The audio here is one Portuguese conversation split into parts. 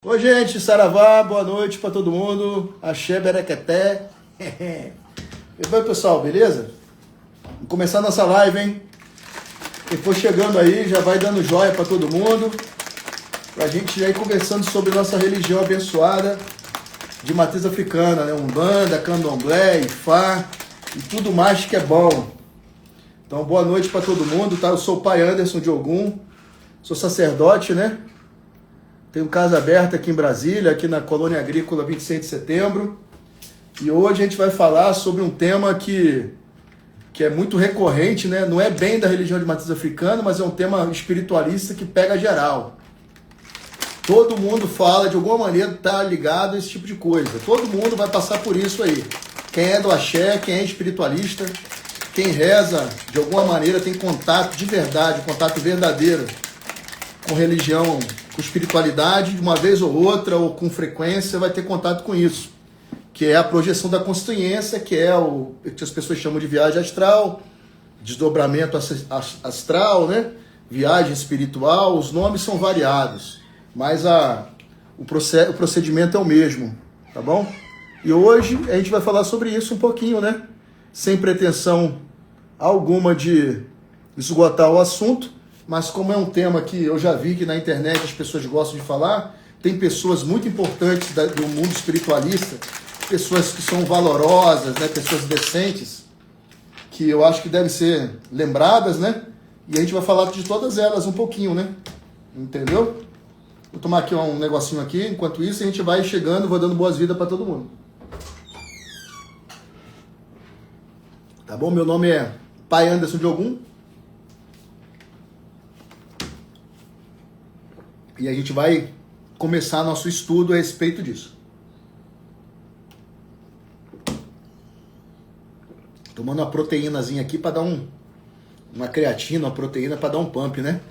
Oi, gente, saravá, boa noite pra todo mundo. Axé, berequeté. E bem, pessoal, beleza? Vamos começar nossa live, hein? Quem for chegando aí, já vai dando joia pra todo mundo. Pra gente já ir conversando sobre nossa religião abençoada de matriz africana, né? Umbanda, Candomblé, Ifá e tudo mais que é bom. Então, boa noite pra todo mundo, tá? Eu sou o pai Anderson de Ogum, sou sacerdote, né? Tenho casa aberta aqui em Brasília, aqui na Colônia Agrícola 26 de setembro. E hoje a gente vai falar sobre um tema que é muito recorrente, né? Não é bem da religião de matriz africana, mas é um tema espiritualista que pega geral. Todo mundo fala, de alguma maneira, tá ligado a esse tipo de coisa. Todo mundo vai passar por isso aí. Quem é do axé, quem é espiritualista, quem reza, de alguma maneira, tem contato de verdade, contato verdadeiro com religião, com espiritualidade, de uma vez ou outra, ou com frequência, vai ter contato com isso. Que é a projeção da consciência, que é o que as pessoas chamam de viagem astral, desdobramento astral, né? Viagem espiritual, os nomes são variados, mas o procedimento é o mesmo, tá bom? E hoje a gente vai falar sobre isso um pouquinho, né? Sem pretensão alguma de esgotar o assunto, mas como é um tema que eu já vi que na internet as pessoas gostam de falar, tem pessoas muito importantes do mundo espiritualista, pessoas que são valorosas, né, pessoas decentes, que eu acho que devem ser lembradas, né? E a gente vai falar de todas elas um pouquinho, né? Entendeu? Vou tomar aqui um negocinho aqui, enquanto isso a gente vai chegando, vou dando boas-vindas para todo mundo. Tá bom? Meu nome é Pai Anderson de Ogum. E a gente vai começar nosso estudo a respeito disso. Tomando uma proteínazinha aqui para dar uma creatina, uma proteína para dar um pump, né?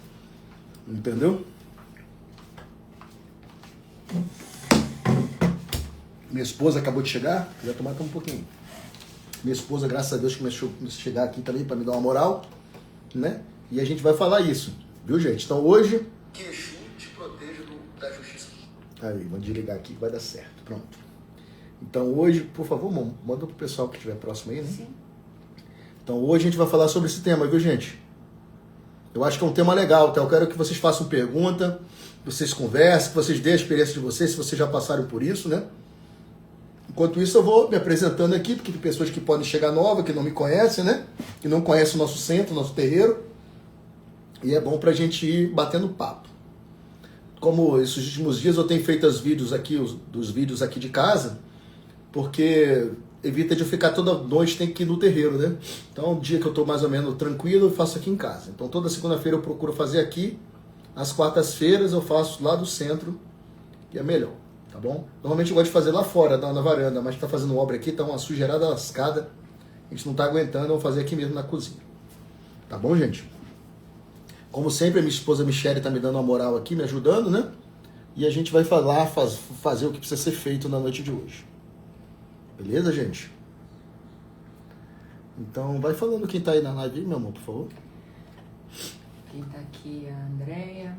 Entendeu? Minha esposa acabou de chegar, já tomar um pouquinho. Minha esposa, graças a Deus, começou a chegar aqui também para me dar uma moral, né? E a gente vai falar isso, viu, gente? Então hoje... Que Exu te proteja da justiça. Aí, vou desligar aqui que vai dar certo. Pronto. Então hoje, por favor, manda pro pessoal que estiver próximo aí, né? Sim. Então hoje a gente vai falar sobre esse tema, viu, gente? Eu acho que é um tema legal, tá? Eu quero que vocês façam pergunta, que vocês conversem, que vocês deem a experiência de vocês, se vocês já passaram por isso, né? Enquanto isso eu vou me apresentando aqui, porque tem pessoas que podem chegar nova, que não me conhecem, né? Que não conhecem o nosso centro, o nosso terreiro. E é bom pra gente ir batendo papo. Como esses últimos dias eu tenho feito os vídeos aqui de casa, porque evita de eu ficar toda noite, tem que ir no terreiro, né? Então, um dia que eu tô mais ou menos tranquilo, eu faço aqui em casa. Então, toda segunda-feira eu procuro fazer aqui. Às quartas-feiras eu faço lá do centro, que é melhor, tá bom? Normalmente eu gosto de fazer lá fora, na varanda, mas tá fazendo obra aqui, tá uma sujeirada lascada. A gente não tá aguentando, eu vou fazer aqui mesmo na cozinha. Tá bom, gente? Como sempre, a minha esposa Michele tá me dando uma moral aqui, me ajudando, né? E a gente vai fazer o que precisa ser feito na noite de hoje. Beleza, gente? Então, vai falando quem tá aí na live, meu amor, por favor. Quem tá aqui é a Andréia.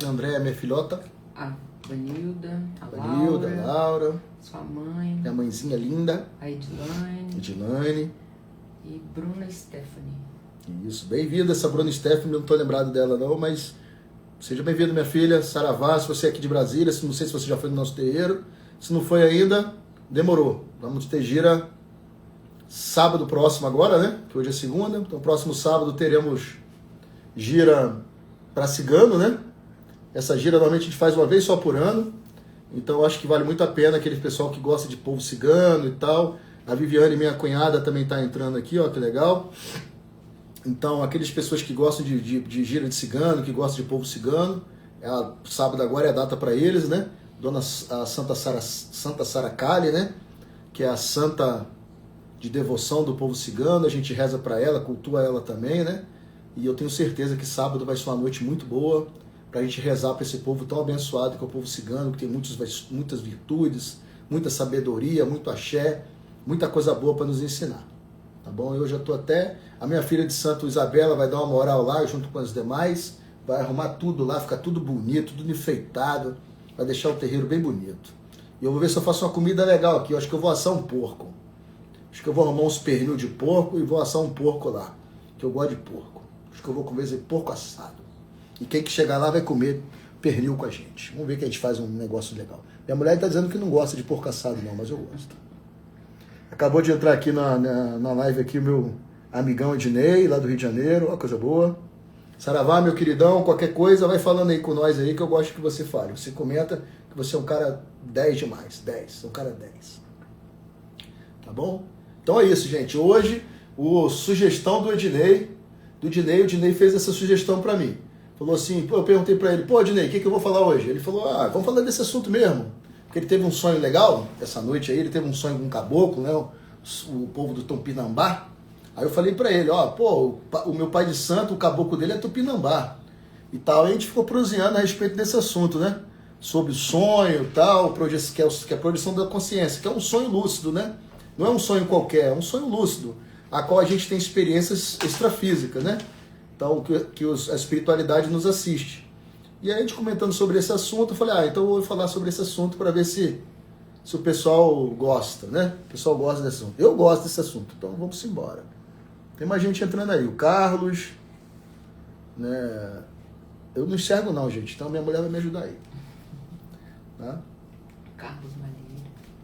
A Andréia, minha filhota. A Vanilda, A Laura. Sua mãe. Minha mãezinha linda. A Edilane. Edilane. E Bruna Stephanie. Isso, bem-vinda essa Bruna Stephanie, não tô lembrado dela não, mas seja bem-vinda, minha filha. Saravá, se você é aqui de Brasília, não sei se você já foi no nosso terreiro. Se não foi ainda, demorou. Vamos ter gira sábado próximo agora, né? Que hoje é segunda. Então, próximo sábado teremos gira para cigano, né? Essa gira normalmente a gente faz uma vez só por ano. Então, eu acho que vale muito a pena aquele pessoal que gosta de povo cigano e tal. A Viviane, minha cunhada, também está entrando aqui, ó, que legal. Então, aquelas pessoas que gostam de gira de cigano, que gostam de povo cigano, sábado agora é a data para eles, né? A Santa Sara Kali, né? Que é a santa de devoção do povo cigano. A gente reza para ela, cultua ela também, né? E eu tenho certeza que sábado vai ser uma noite muito boa para a gente rezar para esse povo tão abençoado que é o povo cigano, que tem muitas virtudes, muita sabedoria, muito axé, muita coisa boa para nos ensinar. Tá bom? Eu já estou até... A minha filha de Santo Isabela vai dar uma moral lá junto com as demais. vai arrumar tudo lá, ficar tudo bonito, tudo enfeitado, vai deixar o terreiro bem bonito. E eu vou ver se eu faço uma comida legal aqui. Eu acho que eu vou assar um porco. Acho que eu vou arrumar uns pernil de porco e vou assar um porco lá, que eu gosto de porco. Acho que eu vou comer esse porco assado. E quem que chegar lá vai comer pernil com a gente. Vamos ver que a gente faz um negócio legal. Minha mulher está dizendo que não gosta de porco assado não, mas eu gosto. Acabou de entrar aqui na live aqui o meu amigão Ednei, lá do Rio de Janeiro. Ó, coisa boa. Saravá, meu queridão, qualquer coisa, vai falando aí com nós aí que eu gosto que você fale. Você comenta que você é um cara 10 demais. 10, um cara 10. Tá bom? Então é isso, gente. Hoje, sugestão do Ednei. O Ednei fez essa sugestão para mim. Falou assim, eu perguntei para ele, pô, Ednei, o que eu vou falar hoje? Ele falou, vamos falar desse assunto mesmo. Porque ele teve um sonho legal, essa noite aí, ele teve um sonho com um caboclo, né? O povo do Tupinambá. Aí eu falei para ele, o meu pai de santo, o caboclo dele é Tupinambá. E tal, aí a gente ficou proseando a respeito desse assunto, né? Sobre o sonho e tal, que é a projeção da consciência, que é um sonho lúcido, né? Não é um sonho qualquer, é um sonho lúcido, a qual a gente tem experiências extrafísicas, né? Então, a espiritualidade nos assiste. E aí, a gente comentando sobre esse assunto, eu falei, então eu vou falar sobre esse assunto para ver se o pessoal gosta, né? O pessoal gosta desse assunto. Eu gosto desse assunto, então vamos embora. Tem mais gente entrando aí. O Carlos, né? Eu não enxergo não, gente, então minha mulher vai me ajudar aí. Tá? Carlos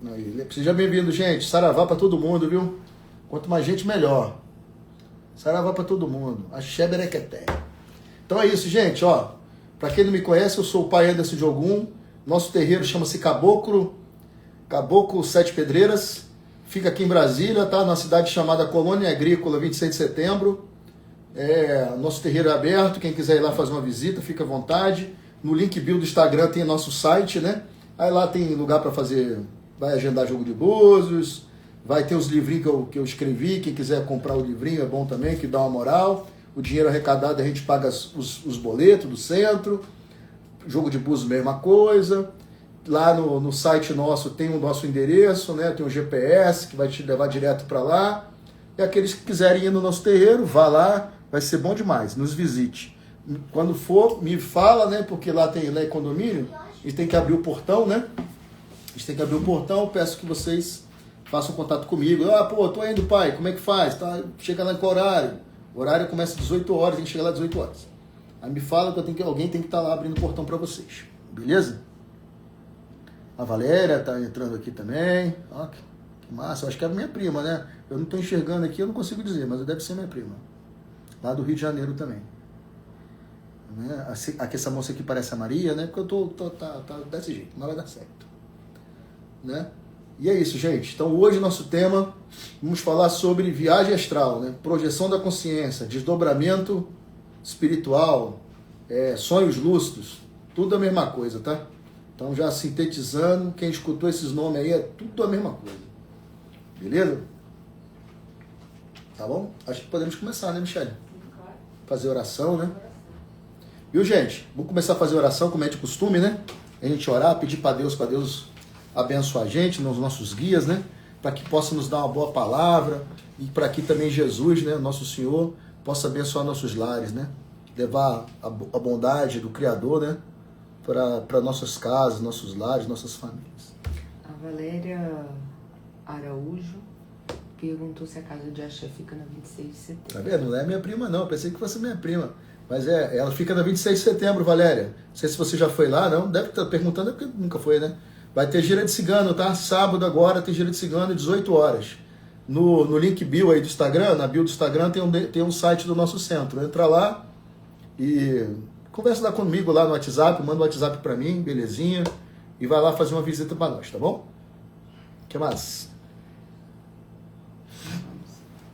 Maneiro. Seja bem-vindo, gente. Saravá para todo mundo, viu? Quanto mais gente, melhor. Saravá para todo mundo. Axé Berequeté. Então é isso, gente, ó. Para quem não me conhece, eu sou o pai Anderson de Ogum. Nosso terreiro chama-se Caboclo Sete Pedreiras. Fica aqui em Brasília, tá? Na cidade chamada Colônia Agrícola, 26 de setembro. Nosso terreiro é aberto. Quem quiser ir lá fazer uma visita, fica à vontade. No link bio do Instagram tem nosso site, né? Aí lá tem lugar para fazer... Vai agendar jogo de búzios. Vai ter os livrinhos que eu escrevi. Quem quiser comprar o livrinho é bom também, que dá uma moral. O dinheiro arrecadado a gente paga os boletos do centro. Jogo de búzios, mesma coisa. Lá no site nosso tem o nosso endereço, né? Tem um GPS que vai te levar direto para lá. E aqueles que quiserem ir no nosso terreiro, vá lá. Vai ser bom demais. Nos visite. Quando for, me fala, né? Porque lá é condomínio. A gente tem que abrir o portão, né? A gente tem que abrir o portão. Eu peço que vocês façam contato comigo. Tô indo, pai. Como é que faz? Tá? Chega lá com horário. O horário começa às 18 horas, tem que chegar lá às 18 horas. Aí me fala que alguém tem que estar lá abrindo o portão para vocês. Beleza? A Valéria tá entrando aqui também. Ó, que massa. Eu acho que é minha prima, né? Eu não estou enxergando aqui, eu não consigo dizer, mas deve ser minha prima. Lá do Rio de Janeiro também. Né? Aqui essa moça aqui parece a Maria, né? Porque eu tá desse jeito, mas vai dar certo. Né? E é isso, gente. Então hoje nosso tema, vamos falar sobre viagem astral, né? Projeção da consciência, desdobramento espiritual, sonhos lúcidos, tudo a mesma coisa, tá? Então já sintetizando, quem escutou esses nomes aí é tudo a mesma coisa. Beleza? Tá bom? Acho que podemos começar, né, Michele? Fazer oração, né? Viu, gente? Vamos começar a fazer oração, como é de costume, né? A gente orar, pedir para Deus abençoar a gente, nos nossos guias, né? Para que possa nos dar uma boa palavra e para que também Jesus, né, nosso Senhor, possa abençoar nossos lares, né? Levar a bondade do Criador, né? Para nossas casas, nossos lares, nossas famílias. A Valéria Araújo perguntou se a casa de Axé fica na 26 de setembro. Tá vendo? Não é minha prima, não. Eu pensei que fosse minha prima. Mas ela fica na 26 de setembro, Valéria. Não sei se você já foi lá, não. Deve estar perguntando, porque nunca foi, né? Vai ter gira de cigano, tá? Sábado agora tem gira de cigano, 18 horas. No link bio aí do Instagram, na bio do Instagram tem um site do nosso centro. Entra lá e conversa lá comigo lá no WhatsApp, manda um WhatsApp pra mim, belezinha. E vai lá fazer uma visita pra nós, tá bom? O que mais?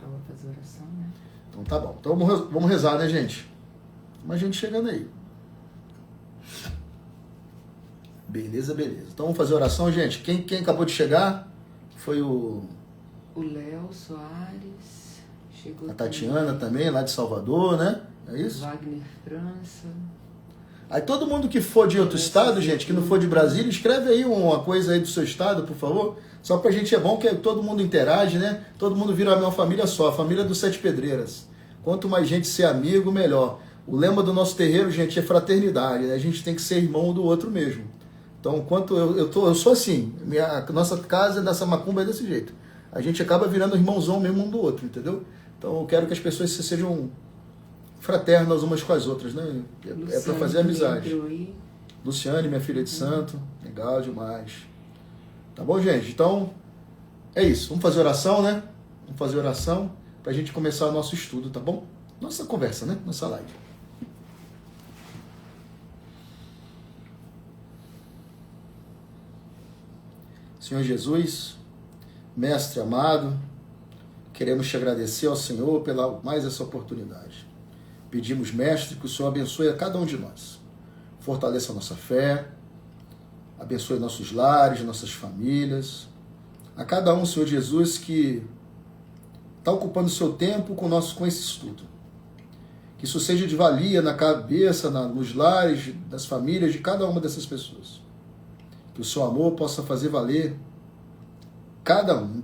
Vamos fazer oração, né? Então tá bom. Então vamos rezar, né, gente? Tem mais gente chegando aí. Beleza. Então vamos fazer oração, gente. Quem acabou de chegar foi o Léo Soares. Chegou a Tatiana também, lá de Salvador, né? É isso? Wagner França. Aí todo mundo que for de outro estado, gente, que não for de Brasília, escreve aí uma coisa aí do seu estado, por favor. Só pra gente é bom que todo mundo interage, né? Todo mundo vira uma família só, a família dos Sete Pedreiras. Quanto mais gente ser amigo, melhor. O lema do nosso terreiro, gente, é fraternidade, né? A gente tem que ser irmão do outro mesmo. Então, enquanto eu sou assim, nossa casa dessa macumba é desse jeito. A gente acaba virando irmãozão mesmo um do outro, entendeu? Então eu quero que as pessoas sejam fraternas umas com as outras, né? É para fazer amizade. Luciane, minha filha de santo, legal demais. Tá bom, gente? Então, é isso. Vamos fazer oração, né? Vamos fazer oração pra gente começar o nosso estudo, tá bom? Nossa conversa, né? Nossa live. Senhor Jesus, Mestre amado, queremos te agradecer ao Senhor pela mais essa oportunidade. Pedimos, Mestre, que o Senhor abençoe a cada um de nós. Fortaleça a nossa fé, abençoe nossos lares, nossas famílias. A cada um, Senhor Jesus, que está ocupando o seu tempo com esse estudo. Que isso seja de valia na cabeça, nos lares, das famílias de cada uma dessas pessoas. Que o seu amor possa fazer valer cada um.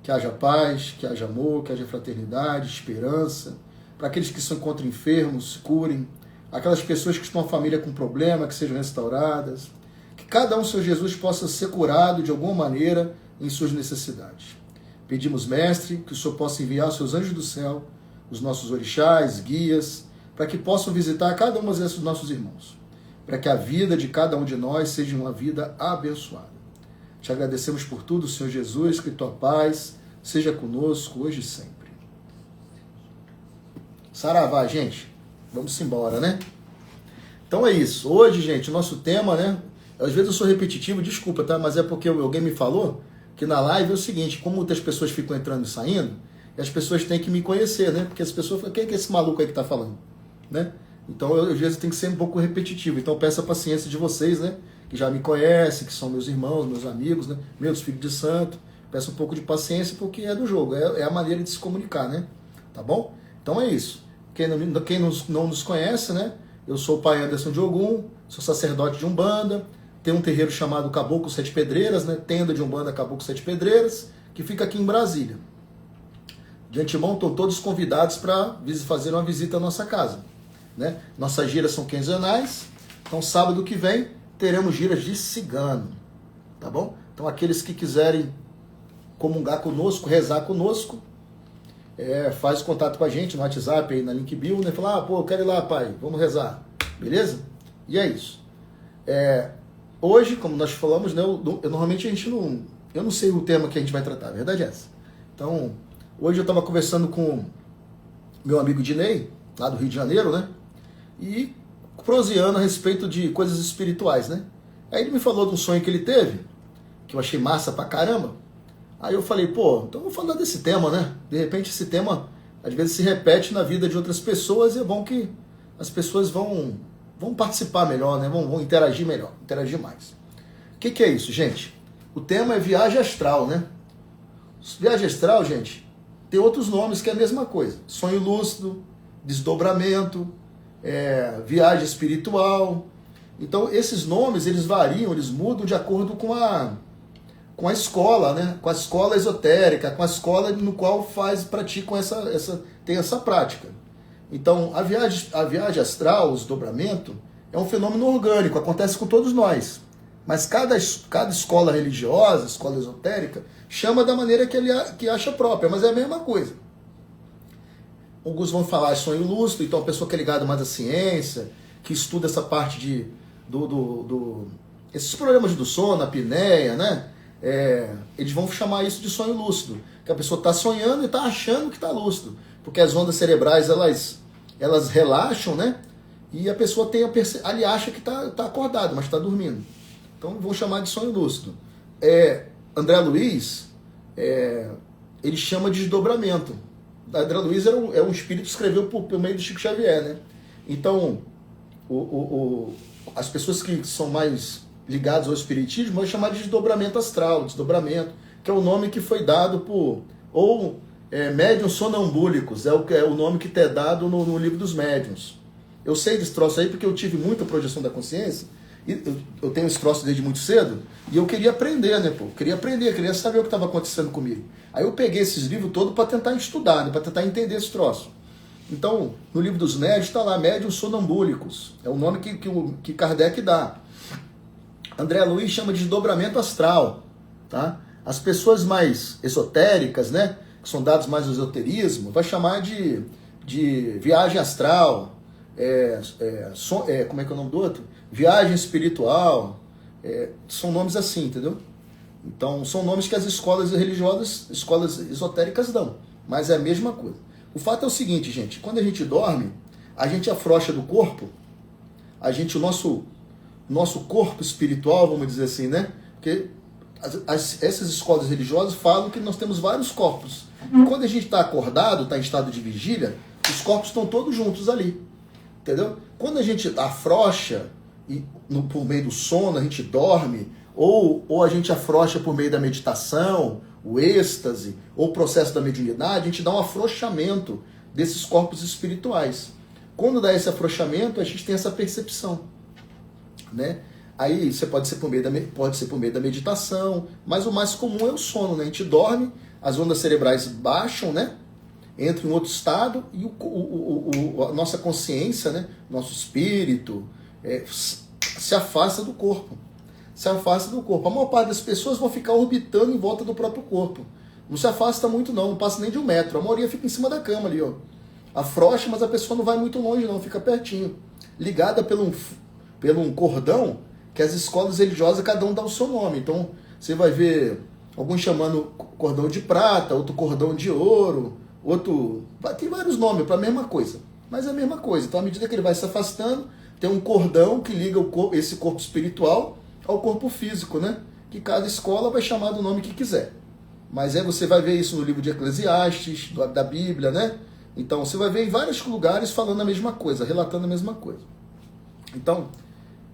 Que haja paz, que haja amor, que haja fraternidade, esperança. Para aqueles que se encontram enfermos, se curem. Aquelas pessoas que estão na família com problema, que sejam restauradas. Que cada um, Senhor Jesus, possa ser curado de alguma maneira em suas necessidades. Pedimos, Mestre, que o Senhor possa enviar os seus anjos do céu, os nossos orixás, guias, para que possam visitar cada um desses nossos irmãos. Para que a vida de cada um de nós seja uma vida abençoada. Te agradecemos por tudo, Senhor Jesus, que tua paz seja conosco hoje e sempre. Saravá, gente. Vamos embora, né? Então é isso. Hoje, gente, o nosso tema, né? Às vezes eu sou repetitivo, desculpa, tá? Mas é porque alguém me falou que na live é o seguinte, como muitas pessoas ficam entrando e saindo, e as pessoas têm que me conhecer, né? Porque as pessoas falam, quem é esse maluco aí que tá falando? Né? Então, às vezes, tem que ser um pouco repetitivo. Então, eu peço a paciência de vocês, né? Que já me conhecem, que são meus irmãos, meus amigos, né? Meus filhos de santo. Peço um pouco de paciência, porque é do jogo. É a maneira de se comunicar, né? Tá bom? Então, é isso. Quem não nos conhece, né? Eu sou o pai Anderson de Ogum, sou sacerdote de Umbanda, tenho um terreiro chamado Caboclo Sete Pedreiras, né? Tenda de Umbanda Caboclo Sete Pedreiras, que fica aqui em Brasília. De antemão, estão todos convidados para fazer uma visita à nossa casa. Né? Nossas giras são quinzenais, então sábado que vem teremos giras de cigano, tá bom? Então aqueles que quiserem comungar conosco, rezar conosco, faz contato com a gente no WhatsApp, aí na link bio, né? Fala, eu quero ir lá, pai, vamos rezar, beleza? E é isso. Hoje, como nós falamos, né, normalmente eu não sei o tema que a gente vai tratar, a verdade é essa. Então, hoje eu estava conversando com meu amigo Dinei, lá do Rio de Janeiro, né? E proseando a respeito de coisas espirituais, né? Aí ele me falou de um sonho que ele teve, que eu achei massa pra caramba. Aí eu falei, então eu vou falar desse tema, né? De repente esse tema, às vezes, se repete na vida de outras pessoas e é bom que as pessoas vão participar melhor, né? Vão interagir melhor, interagir mais. O que é isso, gente? O tema é viagem astral, né? Viagem astral, gente, tem outros nomes que é a mesma coisa. Sonho lúcido, desdobramento, viagem espiritual. Então, esses nomes, eles variam, eles mudam de acordo com a escola, né? Com a escola esotérica, com a escola no qual praticam tem essa prática. Então, a viagem astral, o desdobramento, é um fenômeno orgânico, acontece com todos nós. Mas cada escola religiosa, escola esotérica, chama da maneira que acha própria, mas é a mesma coisa. Alguns vão falar sonho lúcido, então a pessoa que é ligada mais à ciência, que estuda essa parte esses problemas do sono, a apneia, né? Eles vão chamar isso de sonho lúcido, que a pessoa está sonhando e está achando que está lúcido, porque as ondas cerebrais elas relaxam, né? E a pessoa ali acha que está acordado, mas está dormindo. Então vão chamar de sonho lúcido. André Luiz, ele chama de desdobramento. André Luiz é um espírito que escreveu por meio do Chico Xavier, né? Então, as pessoas que são mais ligadas ao espiritismo vão chamar de desdobramento astral, desdobramento, que é o nome que foi dado médiuns sonambúlicos, é o nome que é dado no livro dos médiuns. Eu sei desse troço aí porque eu tive muita projeção da consciência, e eu tenho esse troço desde muito cedo, e eu queria aprender, né, pô? Queria saber o que estava acontecendo comigo. Aí eu peguei esses livros todos para tentar estudar, né, para tentar entender esse troço. Então, no livro dos médios está lá, médiuns sonambúlicos. É o nome que Kardec dá. André Luiz chama de desdobramento astral. Tá? As pessoas mais esotéricas, né, que são dados mais ao esoterismo, vai chamar de viagem astral, como é que é o nome do outro? Viagem espiritual, são nomes assim, entendeu? Então, são nomes que as escolas religiosas, escolas esotéricas dão, mas é a mesma coisa. O fato é o seguinte, gente, quando a gente dorme, a gente afrouxa do corpo, o nosso corpo espiritual, vamos dizer assim, né? Porque essas escolas religiosas falam que nós temos vários corpos. E quando a gente está acordado, está em estado de vigília, os corpos estão todos juntos ali. Entendeu? Quando a gente afrouxa, por meio do sono, a gente dorme, ou a gente afrouxa por meio da meditação, o êxtase, ou o processo da mediunidade, a gente dá um afrouxamento desses corpos espirituais. Quando dá esse afrouxamento, a gente tem essa percepção, né? Aí você pode ser por meio da meditação, mas o mais comum é o sono, né? A gente dorme, as ondas cerebrais baixam, né? Entra em outro estado e a nossa consciência, né? Nosso espírito se afasta do corpo. Se afasta do corpo. A maior parte das pessoas vão ficar orbitando em volta do próprio corpo. Não se afasta muito não passa nem de 1 metro. A maioria fica em cima da cama ali, ó. Afrouxa, mas a pessoa não vai muito longe não, fica pertinho. Ligada pelo um cordão que as escolas religiosas, cada um dá o seu nome. Então, você vai ver alguns chamando cordão de prata, outro cordão de ouro, outro... Tem vários nomes para a mesma coisa, mas é a mesma coisa. Então, à medida que ele vai se afastando, tem um cordão que liga esse corpo espiritual ao corpo físico, né? Que cada escola vai chamar do nome que quiser. Mas você vai ver isso no livro de Eclesiastes, da Bíblia, né? Então, você vai ver em vários lugares falando a mesma coisa, relatando a mesma coisa. Então,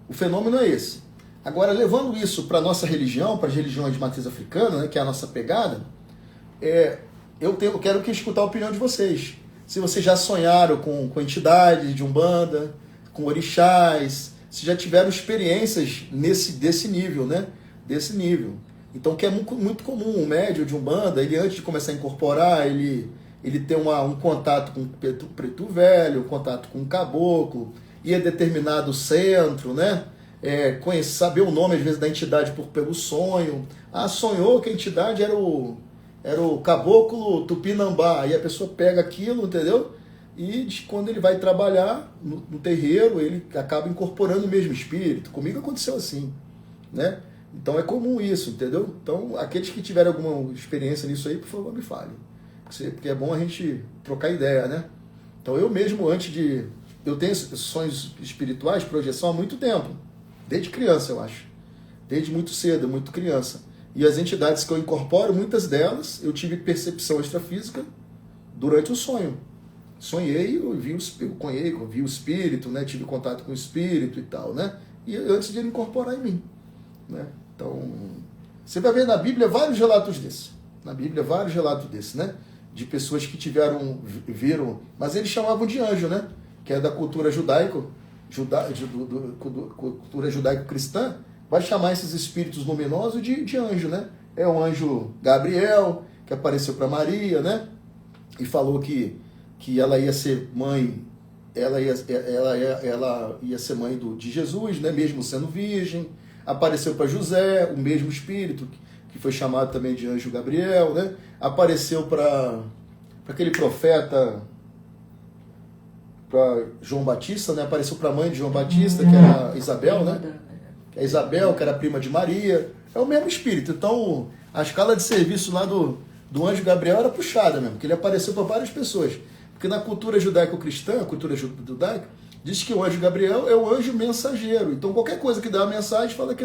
o fenômeno é esse. Agora, levando isso para a nossa religião, para as religiões de matriz africana, né, que é a nossa pegada, eu quero escutar a opinião de vocês. Se vocês já sonharam com entidades de Umbanda, com orixás, se já tiveram experiências desse nível, né? Desse nível. Então, que é muito comum um médium de Umbanda, ele antes de começar a incorporar, ele tem um contato com o preto velho, um contato com o caboclo, ir a determinado centro, né? Saber o nome, às vezes, da entidade pelo sonho. Ah, sonhou que a entidade era o caboclo Tupinambá. Aí a pessoa pega aquilo, entendeu? E quando ele vai trabalhar no terreiro, ele acaba incorporando o mesmo espírito. Comigo aconteceu assim, né? Então é comum isso, entendeu? Então, aqueles que tiverem alguma experiência nisso aí, por favor, me falem. Porque é bom a gente trocar ideia, né? Então, eu mesmo, eu tenho sonhos espirituais, projeção há muito tempo. Desde criança, eu acho. Desde muito cedo, muito criança. E as entidades que eu incorporo, muitas delas, eu tive percepção extrafísica durante o sonho. Sonhei, eu vi o espírito, né? Tive contato com o espírito e tal, né? E antes de ele incorporar em mim, né? Então, você vai ver na Bíblia vários relatos desses. Né? De pessoas que viram, mas eles chamavam de anjo, né? Que é da cultura cultura judaico-cristã, vai chamar esses espíritos luminosos de anjo, né? É o anjo Gabriel, que apareceu para Maria, né? E falou que ela ia ser mãe, ela ia ser mãe de Jesus, né? Mesmo sendo virgem. Apareceu para José, o mesmo espírito, que foi chamado também de anjo Gabriel, né? Apareceu para aquele profeta, para João Batista, né? Apareceu para a mãe de João Batista, que era Isabel, né? Que é Isabel, que era prima de Maria. É o mesmo espírito. Então, a escala de serviço lá do anjo Gabriel era puxada mesmo, que ele apareceu para várias pessoas. Porque na cultura judaico-cristã, a cultura judaica, diz que o anjo Gabriel é o anjo mensageiro. Então, qualquer coisa que dá uma mensagem, fala que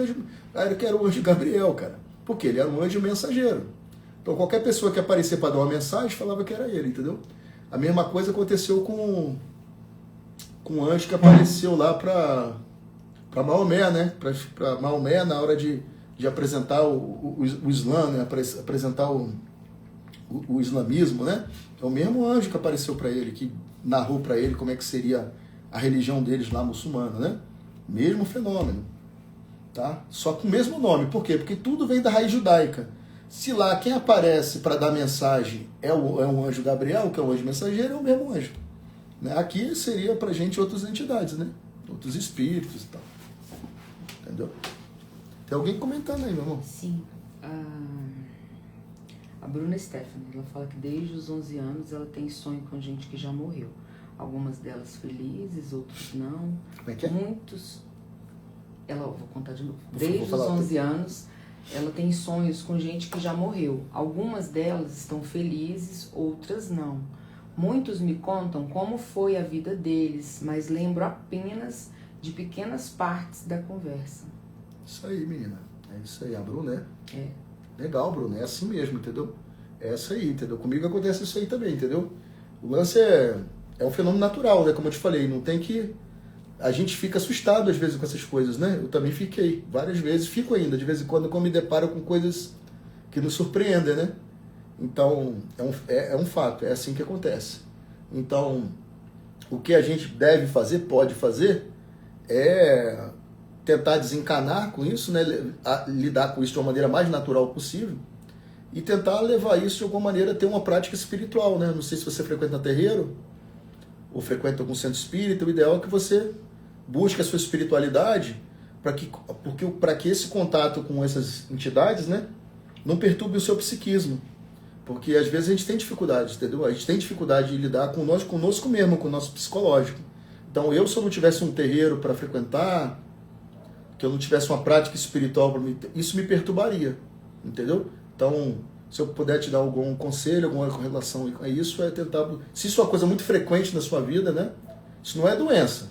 era o anjo Gabriel, cara. Porque ele era um anjo mensageiro. Então, qualquer pessoa que aparecer para dar uma mensagem, falava que era ele, entendeu? A mesma coisa aconteceu com um anjo que apareceu lá para Maomé, né? Para Maomé, na hora de apresentar o Islã, né? Apresentar o islamismo, né? É o mesmo anjo que apareceu para ele, que narrou para ele como é que seria a religião deles lá, muçulmana, né? Mesmo fenômeno, tá? Só com o mesmo nome. Por quê? Porque tudo vem da raiz judaica. Se lá quem aparece para dar mensagem é um anjo Gabriel, que é o anjo mensageiro, é o mesmo anjo. Né? Aqui seria pra gente outras entidades, né? Outros espíritos e tal. Entendeu? Tem alguém comentando aí, meu irmão? Sim. A Bruna Stephanie, ela fala que desde os 11 anos ela tem sonho com gente que já morreu. Algumas delas felizes, outras não. Como é que é? Muitos... Vou contar de novo. Vou Desde os falar 11 anos, ela tem sonhos com gente que já morreu. Algumas delas estão felizes, outras não. Muitos me contam como foi a vida deles, mas lembro apenas de pequenas partes da conversa. Isso aí, menina. É isso aí. A Bruna, É. Legal, Bruno, é assim mesmo, entendeu? É isso aí, entendeu? Comigo acontece isso aí também, entendeu? O lance é um fenômeno natural, né? Como eu te falei, não tem que... A gente fica assustado às vezes com essas coisas, né? Eu também fiquei várias vezes, fico ainda, de vez em quando eu me deparo com coisas que nos surpreendem, né? Então, é um fato, é assim que acontece. Então, o que a gente deve fazer, pode fazer, é tentar desencanar com isso, né? Lidar com isso de uma maneira mais natural possível e tentar levar isso de alguma maneira a ter uma prática espiritual, né? Não sei se você frequenta terreiro ou frequenta algum centro espírita, o ideal é que você busque a sua espiritualidade para que esse contato com essas entidades, né, não perturbe o seu psiquismo. Porque às vezes a gente tem dificuldade, entendeu? A gente tem dificuldade de lidar conosco mesmo, com o nosso psicológico. Então se eu não tivesse um terreiro para frequentar, que eu não tivesse uma prática espiritual para mim, isso me perturbaria, entendeu? Então, se eu puder te dar algum conselho, alguma relação a isso, é tentar... Se isso é uma coisa muito frequente na sua vida, né? Isso não é doença.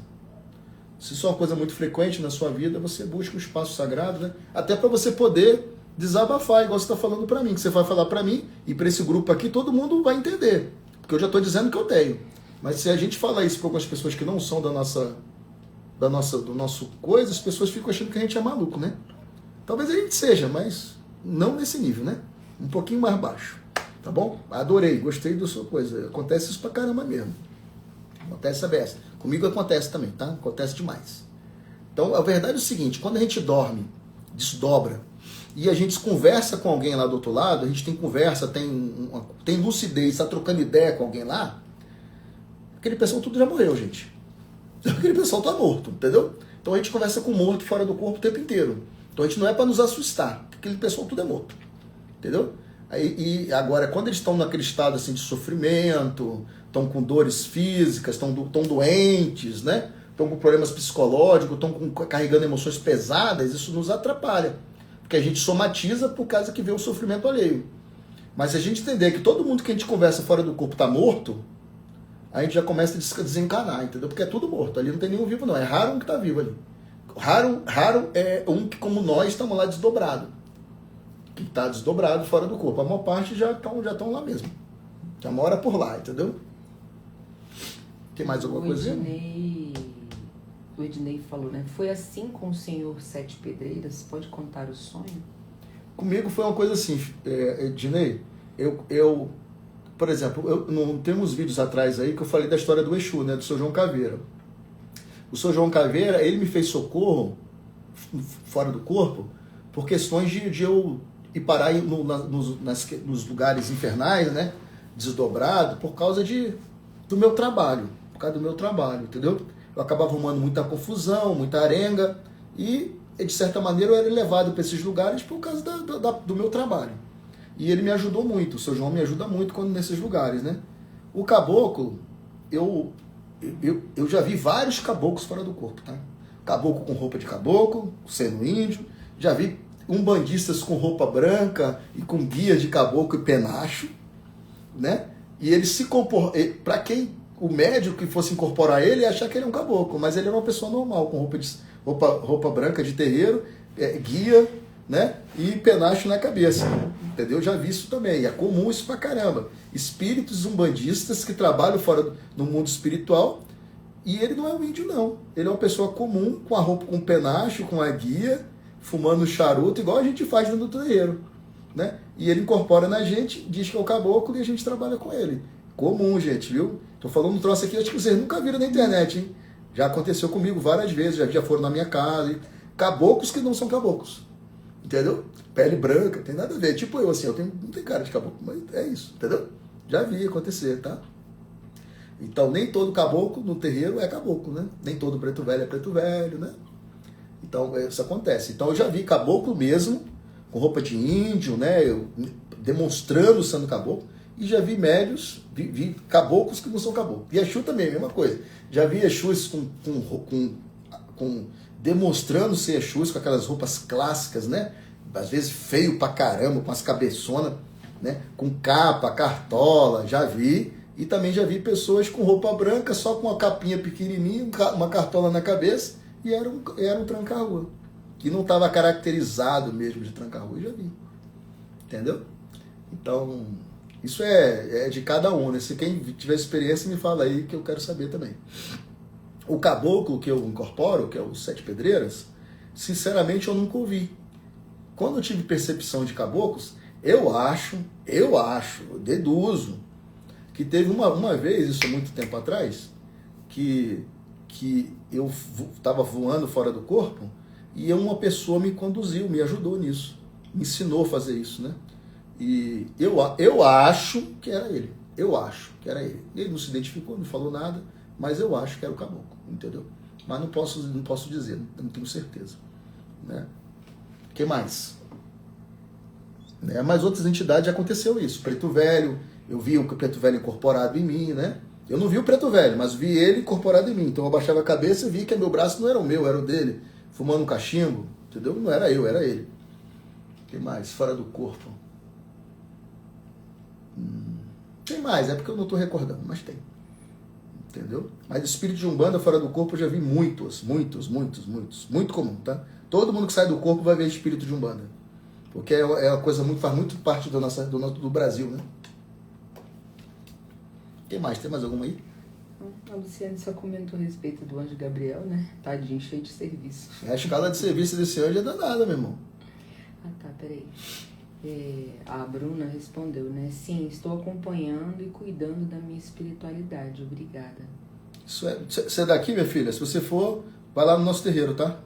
Se isso é uma coisa muito frequente na sua vida, você busca um espaço sagrado, né? Até para você poder desabafar, igual você está falando para mim, que você vai falar para mim e para esse grupo aqui, todo mundo vai entender. Porque eu já estou dizendo que eu tenho. Mas se a gente falar isso para algumas pessoas que não são do nosso coisa, as pessoas ficam achando que a gente é maluco, né? Talvez a gente seja, mas não nesse nível, né? Um pouquinho mais baixo, tá bom? Adorei, gostei da sua coisa. Acontece isso pra caramba mesmo. Acontece a beça. Comigo acontece também, tá? Acontece demais. Então, a verdade é o seguinte, quando a gente dorme, desdobra, e a gente conversa com alguém lá do outro lado, a gente tem conversa, tem lucidez, está trocando ideia com alguém lá, aquele pessoal tudo já morreu, gente. Aquele pessoal tá morto, entendeu? Então a gente conversa com o morto fora do corpo o tempo inteiro. Então a gente não é para nos assustar, aquele pessoal tudo é morto, entendeu? E agora, quando eles estão naquele estado assim de sofrimento, estão com dores físicas, estão doentes, né? Estão com problemas psicológicos, estão carregando emoções pesadas, isso nos atrapalha. Porque a gente somatiza por causa que vê o sofrimento alheio. Mas se a gente entender que todo mundo que a gente conversa fora do corpo está morto, a gente já começa a desencanar, entendeu? Porque é tudo morto, ali não tem nenhum vivo não, é raro um que está vivo ali. Raro é um que, como nós, estamos lá desdobrado. Que está desdobrado fora do corpo. A maior parte já estão lá mesmo. Já mora por lá, entendeu? Tem mais alguma coisa? O Ednei falou, né? Foi assim com o senhor Sete Pedreiras? Pode contar o sonho? Comigo foi uma coisa assim, Ednei, por exemplo, não tem uns vídeos atrás aí que eu falei da história do Exu, né? Do Sr. João Caveira. O Sr. João Caveira, ele me fez socorro fora do corpo por questões de eu ir parar nos lugares infernais, né? Desdobrado, por causa do meu trabalho. Por causa do meu trabalho, entendeu? Eu acabava arrumando muita confusão, muita arenga, e de certa maneira eu era levado para esses lugares por causa do meu trabalho. E ele me ajudou muito, o Sr. João me ajuda muito quando nesses lugares, né? O caboclo, eu já vi vários caboclos fora do corpo, tá? Caboclo com roupa de caboclo, sendo índio, já vi umbandistas com roupa branca e com guia de caboclo e penacho, né? E ele se comporta, para quem o médico que fosse incorporar ele ia achar que ele é um caboclo, mas ele era uma pessoa normal, com roupa branca de terreiro, guia, né? E penacho na cabeça, entendeu? Já vi isso também, é comum isso pra caramba. Espíritos umbandistas que trabalham fora no mundo espiritual, e ele não é um índio não, ele é uma pessoa comum, com a roupa, com penacho, com a guia, fumando charuto, igual a gente faz dentro do terreiro, né? E ele incorpora na gente, diz que é o caboclo e a gente trabalha com ele. Comum, gente, viu? Tô falando um troço aqui, acho que vocês nunca viram na internet, hein? Já aconteceu comigo várias vezes, já foram na minha casa. Caboclos que não são caboclos. Entendeu? Pele branca, tem nada a ver. Tipo eu, assim, não tenho cara de caboclo, mas é isso, entendeu? Já vi acontecer, tá? Então, nem todo caboclo no terreiro é caboclo, né? Nem todo preto velho é preto velho, né? Então, isso acontece. Então, eu já vi caboclo mesmo, com roupa de índio, né? Demonstrando sendo caboclo. E já vi médios, vi caboclos que não são caboclos. E Exu também, a mesma coisa. Já vi Exus demonstrando ser Exus com aquelas roupas clássicas, né? Às vezes feio pra caramba, com as cabeçonas, né? Com capa, cartola, já vi. E também já vi pessoas com roupa branca, só com uma capinha pequenininha, uma cartola na cabeça, e era um tranca-rua. Que não estava caracterizado mesmo de tranca-rua, já vi. Entendeu? Então, isso é de cada um, né? Se quem tiver experiência, me fala aí que eu quero saber também. O caboclo que eu incorporo, que é o Sete Pedreiras, sinceramente eu nunca ouvi. Quando eu tive percepção de caboclos, eu deduzo, que teve uma vez, isso há muito tempo atrás, que eu estava voando fora do corpo e uma pessoa me conduziu, me ajudou nisso, me ensinou a fazer isso, né? E eu acho que era ele. Eu acho que era ele. Ele não se identificou, não falou nada, mas eu acho que era o caboclo, entendeu? Mas não posso dizer, não tenho certeza, né? O que mais? Né? Mas outras entidades já aconteceu isso. Preto Velho, eu vi o Preto Velho incorporado em mim, né? Eu não vi o Preto Velho, mas vi ele incorporado em mim. Então eu abaixava a cabeça e vi que meu braço não era o meu, era o dele. Fumando um cachimbo, entendeu? Não era eu, era ele. O que mais? Fora do corpo. Tem mais, é porque eu não estou recordando, mas tem. Entendeu? Mas espírito de Umbanda fora do corpo eu já vi muitos. Muito comum, tá? Todo mundo que sai do corpo vai ver espírito de Umbanda. Porque é uma coisa faz muito parte do Brasil, né? Tem mais alguma aí? A Luciane só comentou a respeito do anjo Gabriel, né? Tadinho, cheio de serviço. A escala de serviço desse anjo é danada, meu irmão. Ah, tá, peraí. A Bruna respondeu, né? Sim, estou acompanhando e cuidando da minha espiritualidade. Obrigada. Você é daqui, minha filha? Se você for, vai lá no nosso terreiro, tá?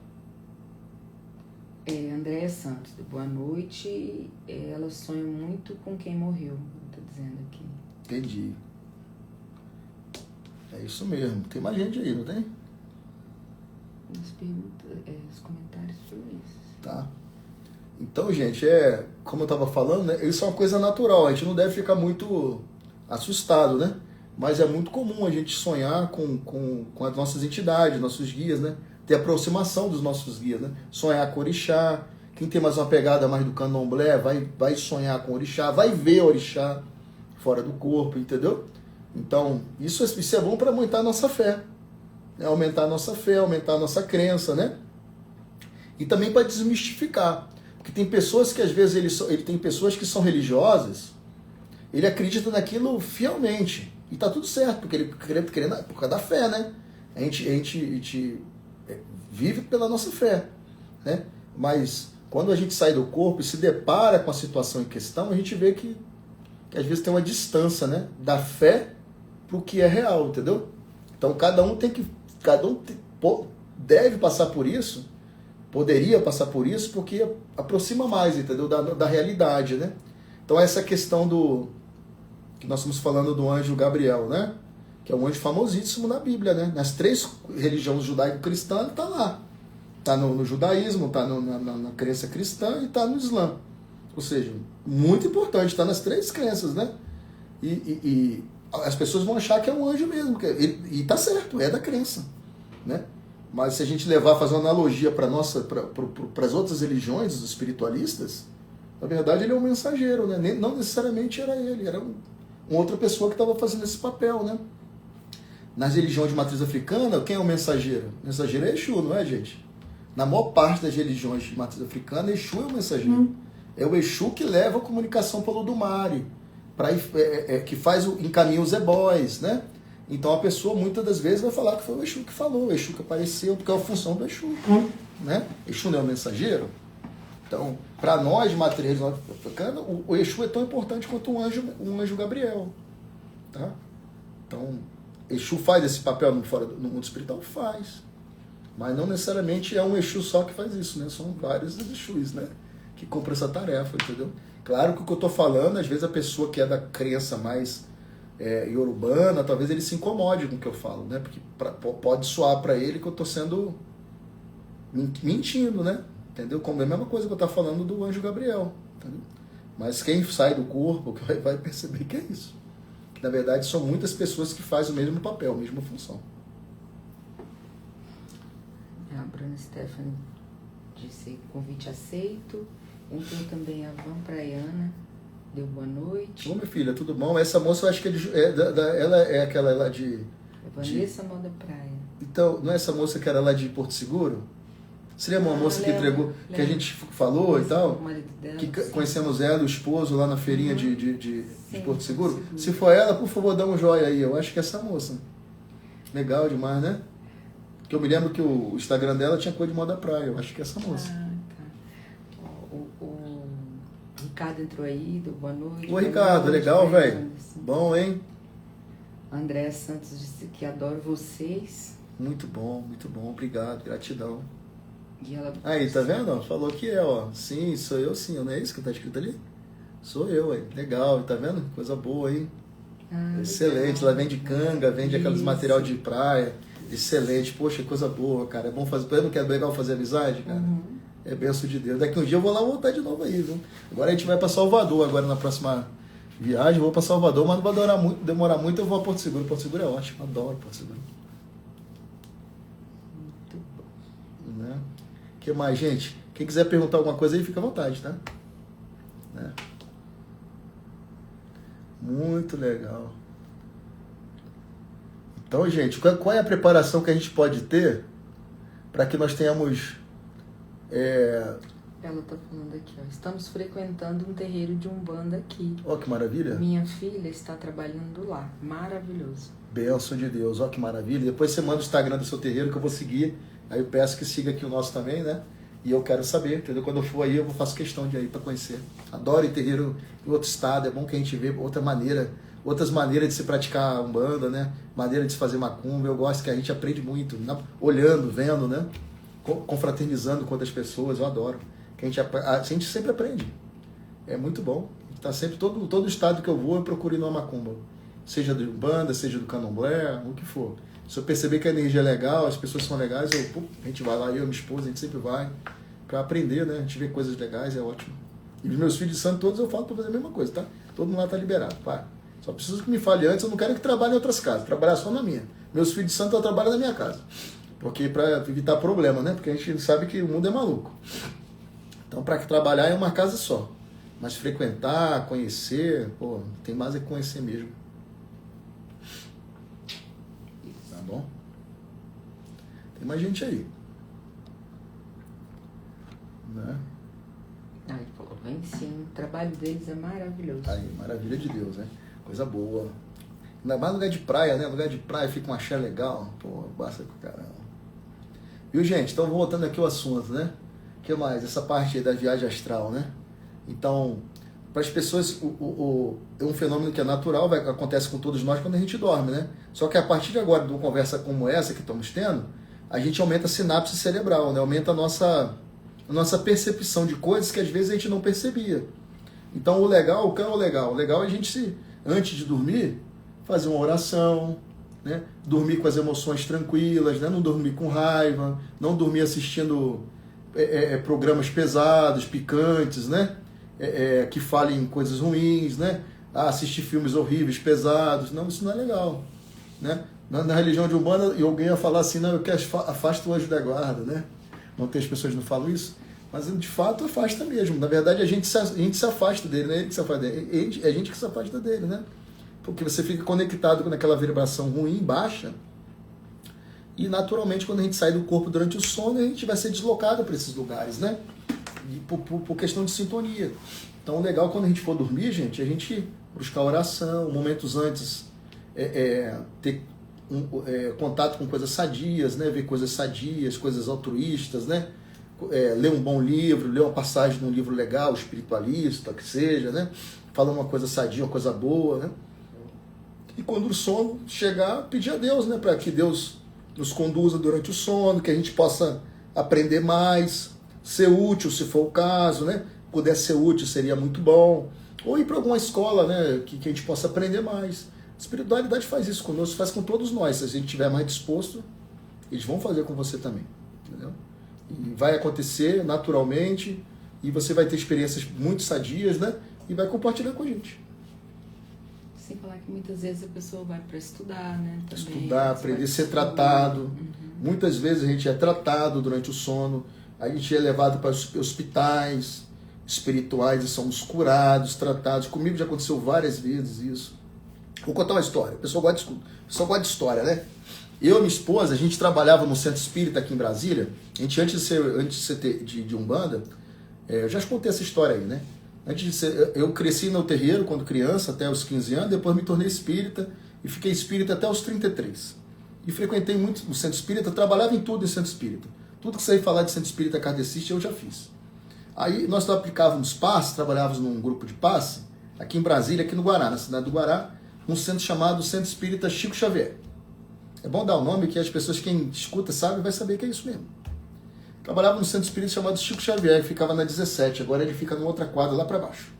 Andréia Santos, boa noite. Ela sonha muito com quem morreu, tá dizendo aqui. Entendi. É isso mesmo. Tem mais gente aí, não tem? As perguntas, os comentários foram esses. Tá. Então, gente, como eu estava falando, né, isso é uma coisa natural, a gente não deve ficar muito assustado, né? Mas é muito comum a gente sonhar com as nossas entidades, nossos guias, né? Ter aproximação dos nossos guias, né? Sonhar com orixá. Quem tem mais uma pegada mais do candomblé vai sonhar com orixá, vai ver orixá fora do corpo, entendeu? Então, isso é bom para aumentar a nossa fé. Né? Aumentar a nossa fé, aumentar a nossa crença, né? E também para desmistificar. Porque tem pessoas que às vezes ele tem pessoas que são religiosas, ele acredita naquilo fielmente. E tá tudo certo, porque ele querendo por causa da fé, né? A gente vive pela nossa fé, né? Mas quando a gente sai do corpo e se depara com a situação em questão, a gente vê que às vezes tem uma distância, né? Da fé pro que é real, entendeu? Então cada um deve passar por isso, poderia passar por isso, porque aproxima mais, entendeu? Da realidade, né? Então essa questão que nós estamos falando do anjo Gabriel, né? Que é um anjo famosíssimo na Bíblia, né? Nas 3 religiões judaico-cristã, ele está lá. Está no judaísmo, está na crença cristã e está no Islã. Ou seja, muito importante, está nas 3 crenças, né? E as pessoas vão achar que é um anjo mesmo. E está certo, é da crença, né? Mas se a gente fazer uma analogia para as outras religiões, os espiritualistas, na verdade ele é um mensageiro, né? Não necessariamente era ele, era uma outra pessoa que estava fazendo esse papel, né? Nas religiões de matriz africana, quem é o mensageiro? O mensageiro é Exu, não é, gente? Na maior parte das religiões de matriz africana, Exu é o mensageiro. É o Exu que leva a comunicação pelo Olodumare, que encaminha os ebóis, né? Então a pessoa muitas das vezes vai falar que foi o Exu que falou, o Exu que apareceu, porque é a função do Exu, né? Exu não é o mensageiro? Então, para nós de matriz africana, o Exu é tão importante quanto um anjo Gabriel, tá? Então, Exu faz esse papel no mundo espiritual? Faz. Mas não necessariamente é um Exu só que faz isso, né? São vários Exus, né? Que cumprem essa tarefa, entendeu? Claro que o que eu estou falando, às vezes a pessoa que é da crença mais iorubana, talvez ele se incomode com o que eu falo, né? Porque pode soar para ele que eu estou sendo mentindo, né? Entendeu? Como é a mesma coisa que eu estou falando do anjo Gabriel, entendeu? Mas quem sai do corpo vai perceber que é isso. Que, na verdade, são muitas pessoas que fazem o mesmo papel, a mesma função. A Bruna Stephanie disse convite aceito. Entrou também a Van Praiana, deu boa noite. Ô, minha filha, tudo bom? Essa moça eu acho que ela é aquela lá de... Vanessa Moda Praia. Então, não é essa moça que era lá de Porto Seguro? Seria uma moça que entregou, que a gente falou e tal? O marido dela, Que sim. conhecemos ela, o esposo, lá na feirinha de Porto Seguro. Se for ela, por favor, dá um joia aí. Eu acho que é essa moça. Legal demais, né? Porque eu me lembro que o Instagram dela tinha cor de moda praia. Eu acho que é essa moça. Ah, tá. O Ricardo entrou aí, deu boa noite. Ô, Ricardo, legal, velho. Bom, hein? André Santos disse que adora vocês. Muito bom, obrigado, gratidão. E ela... Aí, tá vendo? Falou que é, ó. Sim, sou eu sim, não é isso que tá escrito ali? Sou eu, aí. Legal, tá vendo? Coisa boa, hein? Excelente, legal. ela vende canga, vende aqueles material de praia. Excelente, poxa, coisa boa, cara. É bom fazer. Não quer legal fazer amizade, cara? É bênção de Deus. Daqui um dia eu vou lá voltar de novo aí, viu? Agora a gente vai pra Salvador, agora na próxima viagem. Eu vou pra Salvador, mas não vai demorar muito, eu vou a Porto Seguro. Porto Seguro é ótimo, adoro Porto Seguro. Muito bom. Né? O que mais, gente? Quem quiser perguntar alguma coisa aí, fica à vontade, tá? Né? Muito legal. Então, gente, qual é a preparação que a gente pode ter para que nós tenhamos... Ela tá falando aqui, ó. Estamos frequentando um terreiro de Umbanda aqui. Ó, que maravilha. Minha filha está trabalhando lá. Maravilhoso. Bênção de Deus, ó que maravilha. Depois você manda o Instagram do seu terreiro que eu vou seguir. Aí eu peço que siga aqui o nosso também, né? E eu quero saber, entendeu? Quando eu for aí, eu faço questão de ir para conhecer. Adoro ir terreiro em outro estado, é bom que a gente vê outras maneiras de se praticar Umbanda, né? Maneira de se fazer macumba. Eu gosto que a gente aprende muito, né? Olhando, vendo, né? Confraternizando com outras pessoas, eu adoro. Que a gente sempre aprende. É muito bom. Tá sempre, todo estado que eu vou, eu procuro ir numa macumba. Seja do Umbanda, seja do Candomblé, o que for. Se eu perceber que a energia é legal, as pessoas são legais, a gente vai lá, eu e minha esposa, a gente sempre vai para aprender, né? A gente vê coisas legais, é ótimo. E os meus filhos de santo, todos eu falo para fazer a mesma coisa, tá? Todo mundo lá tá liberado, vai. Só preciso que me fale antes, eu não quero que trabalhe em outras casas, trabalhar só na minha. Meus filhos de santo eu trabalho na minha casa. Porque para evitar problema, né? Porque a gente sabe que o mundo é maluco. Então, para trabalhar é uma casa só. Mas frequentar, conhecer, pô, tem mais é que conhecer mesmo. Tá bom? Tem mais gente aí. Né? Ah, ele falou, vem sim. O trabalho deles é maravilhoso. Aí, maravilha de Deus, né? Coisa boa. Ainda mais lugar de praia, né? Lugar de praia fica um axé legal. Pô, basta com caramba. Viu, gente? Então, voltando aqui ao assunto, né? O que mais? Essa parte aí da viagem astral, né? Então, para as pessoas, é um fenômeno que é natural, acontece com todos nós quando a gente dorme, né? Só que a partir de agora, de uma conversa como essa que estamos tendo, a gente aumenta a sinapse cerebral, né? Aumenta a nossa percepção de coisas que às vezes a gente não percebia. Então, o legal, qual é o legal? O legal é a gente, antes de dormir, fazer uma oração, né? Dormir com as emoções tranquilas, né? Não dormir com raiva, não dormir assistindo programas pesados, picantes, né? Que falem coisas ruins, né? Assistir filmes horríveis, pesados. Não, isso não é legal, né? Na religião de Umbanda, alguém ia falar assim, não, eu quero afasta o anjo da guarda, né? Não tem, as pessoas não falam isso, mas de fato afasta mesmo. Na verdade, a gente se afasta dele, né? Ele que se afasta dele. É a gente que se afasta dele, né? Porque você fica conectado com aquela vibração ruim, baixa, e naturalmente quando a gente sai do corpo durante o sono, a gente vai ser deslocado para esses lugares, né? E por questão de sintonia. Então, o legal quando a gente for dormir, gente, a gente buscar oração, momentos antes, ter contato com coisas sadias, né? Ver coisas sadias, coisas altruístas, né? Ler um bom livro, ler uma passagem de um livro legal, espiritualista, que seja, né? Falar uma coisa sadia, uma coisa boa, né? E quando o sono chegar, pedir a Deus, né? Para que Deus nos conduza durante o sono, que a gente possa aprender mais, ser útil, se for o caso, né? Puder ser útil, seria muito bom. Ou ir para alguma escola, né? Que a gente possa aprender mais. Espiritualidade faz isso conosco, faz com todos nós. Se a gente estiver mais disposto, eles vão fazer com você também. Entendeu? E vai acontecer naturalmente, e você vai ter experiências muito sadias, né? E vai compartilhar com a gente. Sem falar que muitas vezes a pessoa vai para estudar, né? Também, Estudar, aprender a ser tratado. Muitas vezes a gente é tratado durante o sono, a gente é levado para os hospitais espirituais e somos curados, tratados. Comigo já aconteceu várias vezes isso. Vou contar uma história. O pessoal gosta de história, né? Eu e minha esposa, a gente trabalhava no centro espírita aqui em Brasília. A gente, antes de ser de Umbanda, eu já contei essa história aí, né? Antes de ser, eu cresci no terreiro quando criança, até os 15 anos, depois me tornei espírita e fiquei espírita até os 33. E frequentei muito o centro espírita, trabalhava em tudo em centro espírita. Tudo que você ia falar de centro espírita kardecista eu já fiz. Aí nós aplicávamos passe, trabalhávamos num grupo de passe, aqui em Brasília, aqui no Guará, na cidade do Guará, num centro chamado Centro Espírita Chico Xavier. É bom dar o nome que as pessoas, quem escuta, sabe, vai saber que é isso mesmo. Trabalhava no centro espírita chamado Chico Xavier, que ficava na 17, agora ele fica numa outra quadra lá para baixo.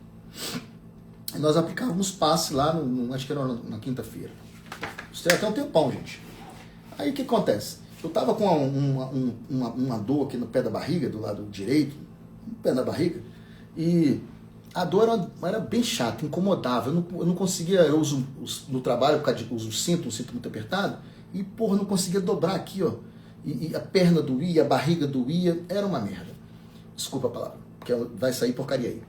E nós aplicávamos passe lá, acho que era na quinta-feira. Isso tem até um tempão, gente. Aí o que acontece? Eu tava com uma dor aqui no pé da barriga, do lado direito, no pé da barriga, e a dor era bem chata, incomodava. Eu não conseguia, eu uso no trabalho, por causa de uso um cinto muito apertado, e porra, não conseguia dobrar aqui, ó. E a perna doía, a barriga doía, era uma merda. Desculpa a palavra, porque vai sair porcaria aí.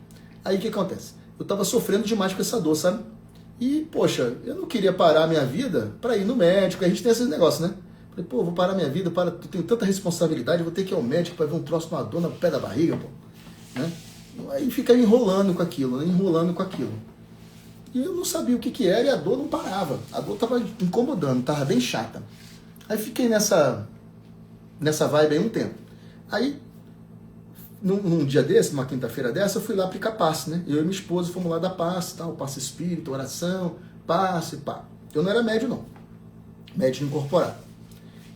Aí o que acontece? Eu tava sofrendo demais com essa dor, sabe? E, poxa, eu não queria parar a minha vida para ir no médico, a gente tem esses negócios, né? Falei, pô, vou parar minha vida, eu tenho tanta responsabilidade, vou ter que ir ao médico para ver um troço de uma dor no pé da barriga, pô. Né? Aí fica enrolando com aquilo, né? Enrolando com aquilo. E eu não sabia o que era e a dor não parava. A dor tava incomodando, tava bem chata. Aí fiquei nessa vibe aí um tempo. Aí, num dia desse, numa quinta-feira dessa, eu fui lá aplicar passe, né? Eu e minha esposa fomos lá dar passe, tal, passe espírito, oração, passe, pá. Eu não era médio, não. Médio incorporado.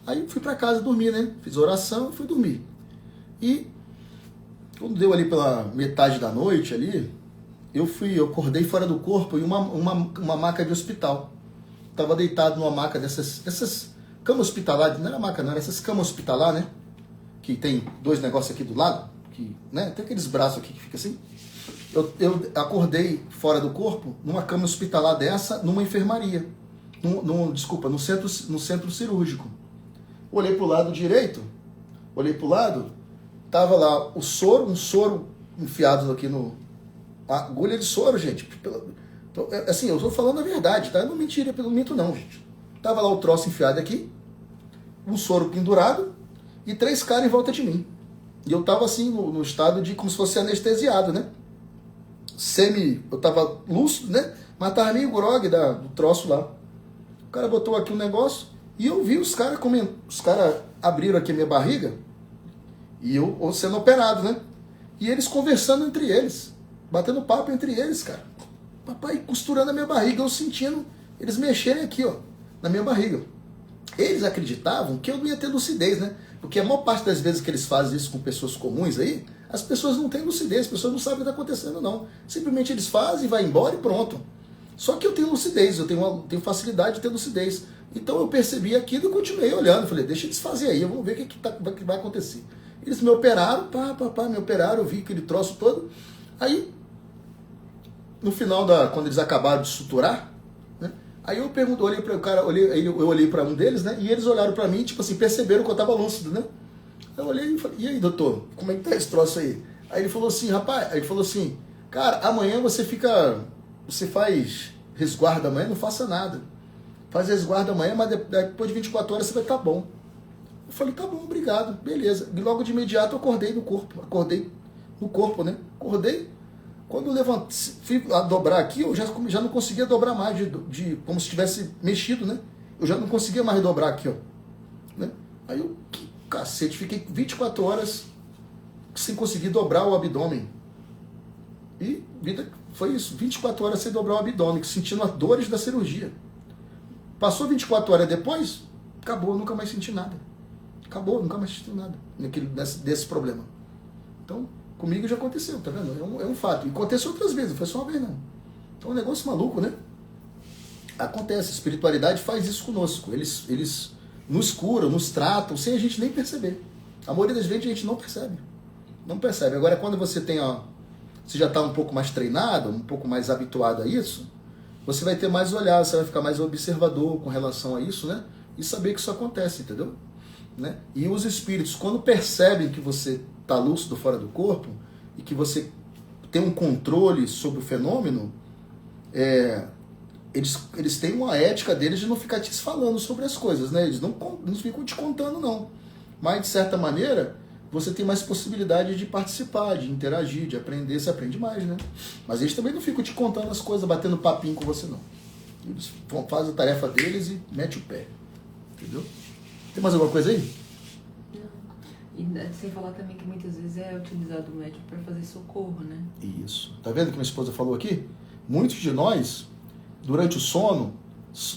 Aí fui pra casa dormir, né? Fiz oração e fui dormir. E quando deu ali pela metade da noite ali, eu acordei fora do corpo em uma maca de hospital. Tava deitado numa maca dessas camas hospitalares, não era maca não, era essas camas hospitalar, né? Que tem dois negócios aqui do lado, que, né? Tem aqueles braços aqui que fica assim. Eu acordei fora do corpo numa cama hospitalar dessa, numa enfermaria. No centro cirúrgico. Olhei pro lado direito, tava lá um soro enfiado aqui a agulha de soro, gente. Assim, eu tô falando a verdade, tá? Eu não minto não, gente. Tava lá o troço enfiado aqui, um soro pendurado e 3 caras em volta de mim. E eu tava assim, no estado de como se fosse anestesiado, né? Eu tava lúcido, né? Mas tava meio grogue do troço lá. O cara botou aqui um negócio e eu vi os caras abriram aqui a minha barriga e eu sendo operado, né? E eles conversando entre eles, batendo papo entre eles, cara. Papai costurando a minha barriga, eu sentindo eles mexerem aqui, ó, na minha barriga. Eles acreditavam que eu não ia ter lucidez, né? Porque a maior parte das vezes que eles fazem isso com pessoas comuns aí, as pessoas não têm lucidez, as pessoas não sabem o que está acontecendo, não. Simplesmente eles fazem, vai embora e pronto. Só que eu tenho lucidez, eu tenho facilidade de ter lucidez. Então eu percebi aquilo e continuei olhando. Falei, deixa eles fazer aí, vamos ver o que vai acontecer. Eles me operaram, me operaram, eu vi aquele troço todo. Aí, no final, quando eles acabaram de suturar, né? Aí eu olhei para o cara, eu olhei para um deles, né? E eles olharam para mim, tipo assim, perceberam que eu estava lúcido, né? Eu olhei e falei, e aí, doutor, como é que tá esse troço aí? Aí ele falou assim, cara, amanhã você faz resguardo amanhã, não faça nada. Faz resguardo amanhã, mas depois de 24 horas você vai estar bom. Eu falei, tá bom, obrigado, beleza. E logo de imediato eu acordei no corpo, né? Acordei. Quando eu levantei, fui a dobrar aqui, eu já não conseguia dobrar mais, como se tivesse mexido, né? Eu já não conseguia mais dobrar aqui, ó. Né? Aí eu, que cacete, fiquei 24 horas sem conseguir dobrar o abdômen. E foi isso, 24 horas sem dobrar o abdômen, sentindo as dores da cirurgia. Passou 24 horas depois, acabou, eu nunca mais senti nada. Acabou, nunca mais senti nada desse problema. Então, comigo já aconteceu, tá vendo? É um fato. E aconteceu outras vezes, não foi só uma vez, não. Então é um negócio maluco, né? Acontece, a espiritualidade faz isso conosco. Eles nos curam, nos tratam, sem a gente nem perceber. A maioria das vezes a gente não percebe. Não percebe. Agora, quando você tem, você já está um pouco mais treinado, um pouco mais habituado a isso, você vai ter mais olhar, você vai ficar mais observador com relação a isso, né? E saber que isso acontece, entendeu? Né? E os espíritos, quando percebem que você está lúcido fora do corpo e que você tem um controle sobre o fenômeno, eles têm uma ética deles de não ficar te falando sobre as coisas, né? Eles não ficam te contando, não. Mas, de certa maneira, você tem mais possibilidade de participar, de interagir, de aprender, você aprende mais, né? Mas eles também não ficam te contando as coisas, batendo papinho com você, não. Eles fazem a tarefa deles e metem o pé. Entendeu? Tem mais alguma coisa aí? Não. E sem falar também que muitas vezes é utilizado o médico para fazer socorro, né? Isso. Tá vendo o que minha esposa falou aqui? Muitos de nós, durante o sono,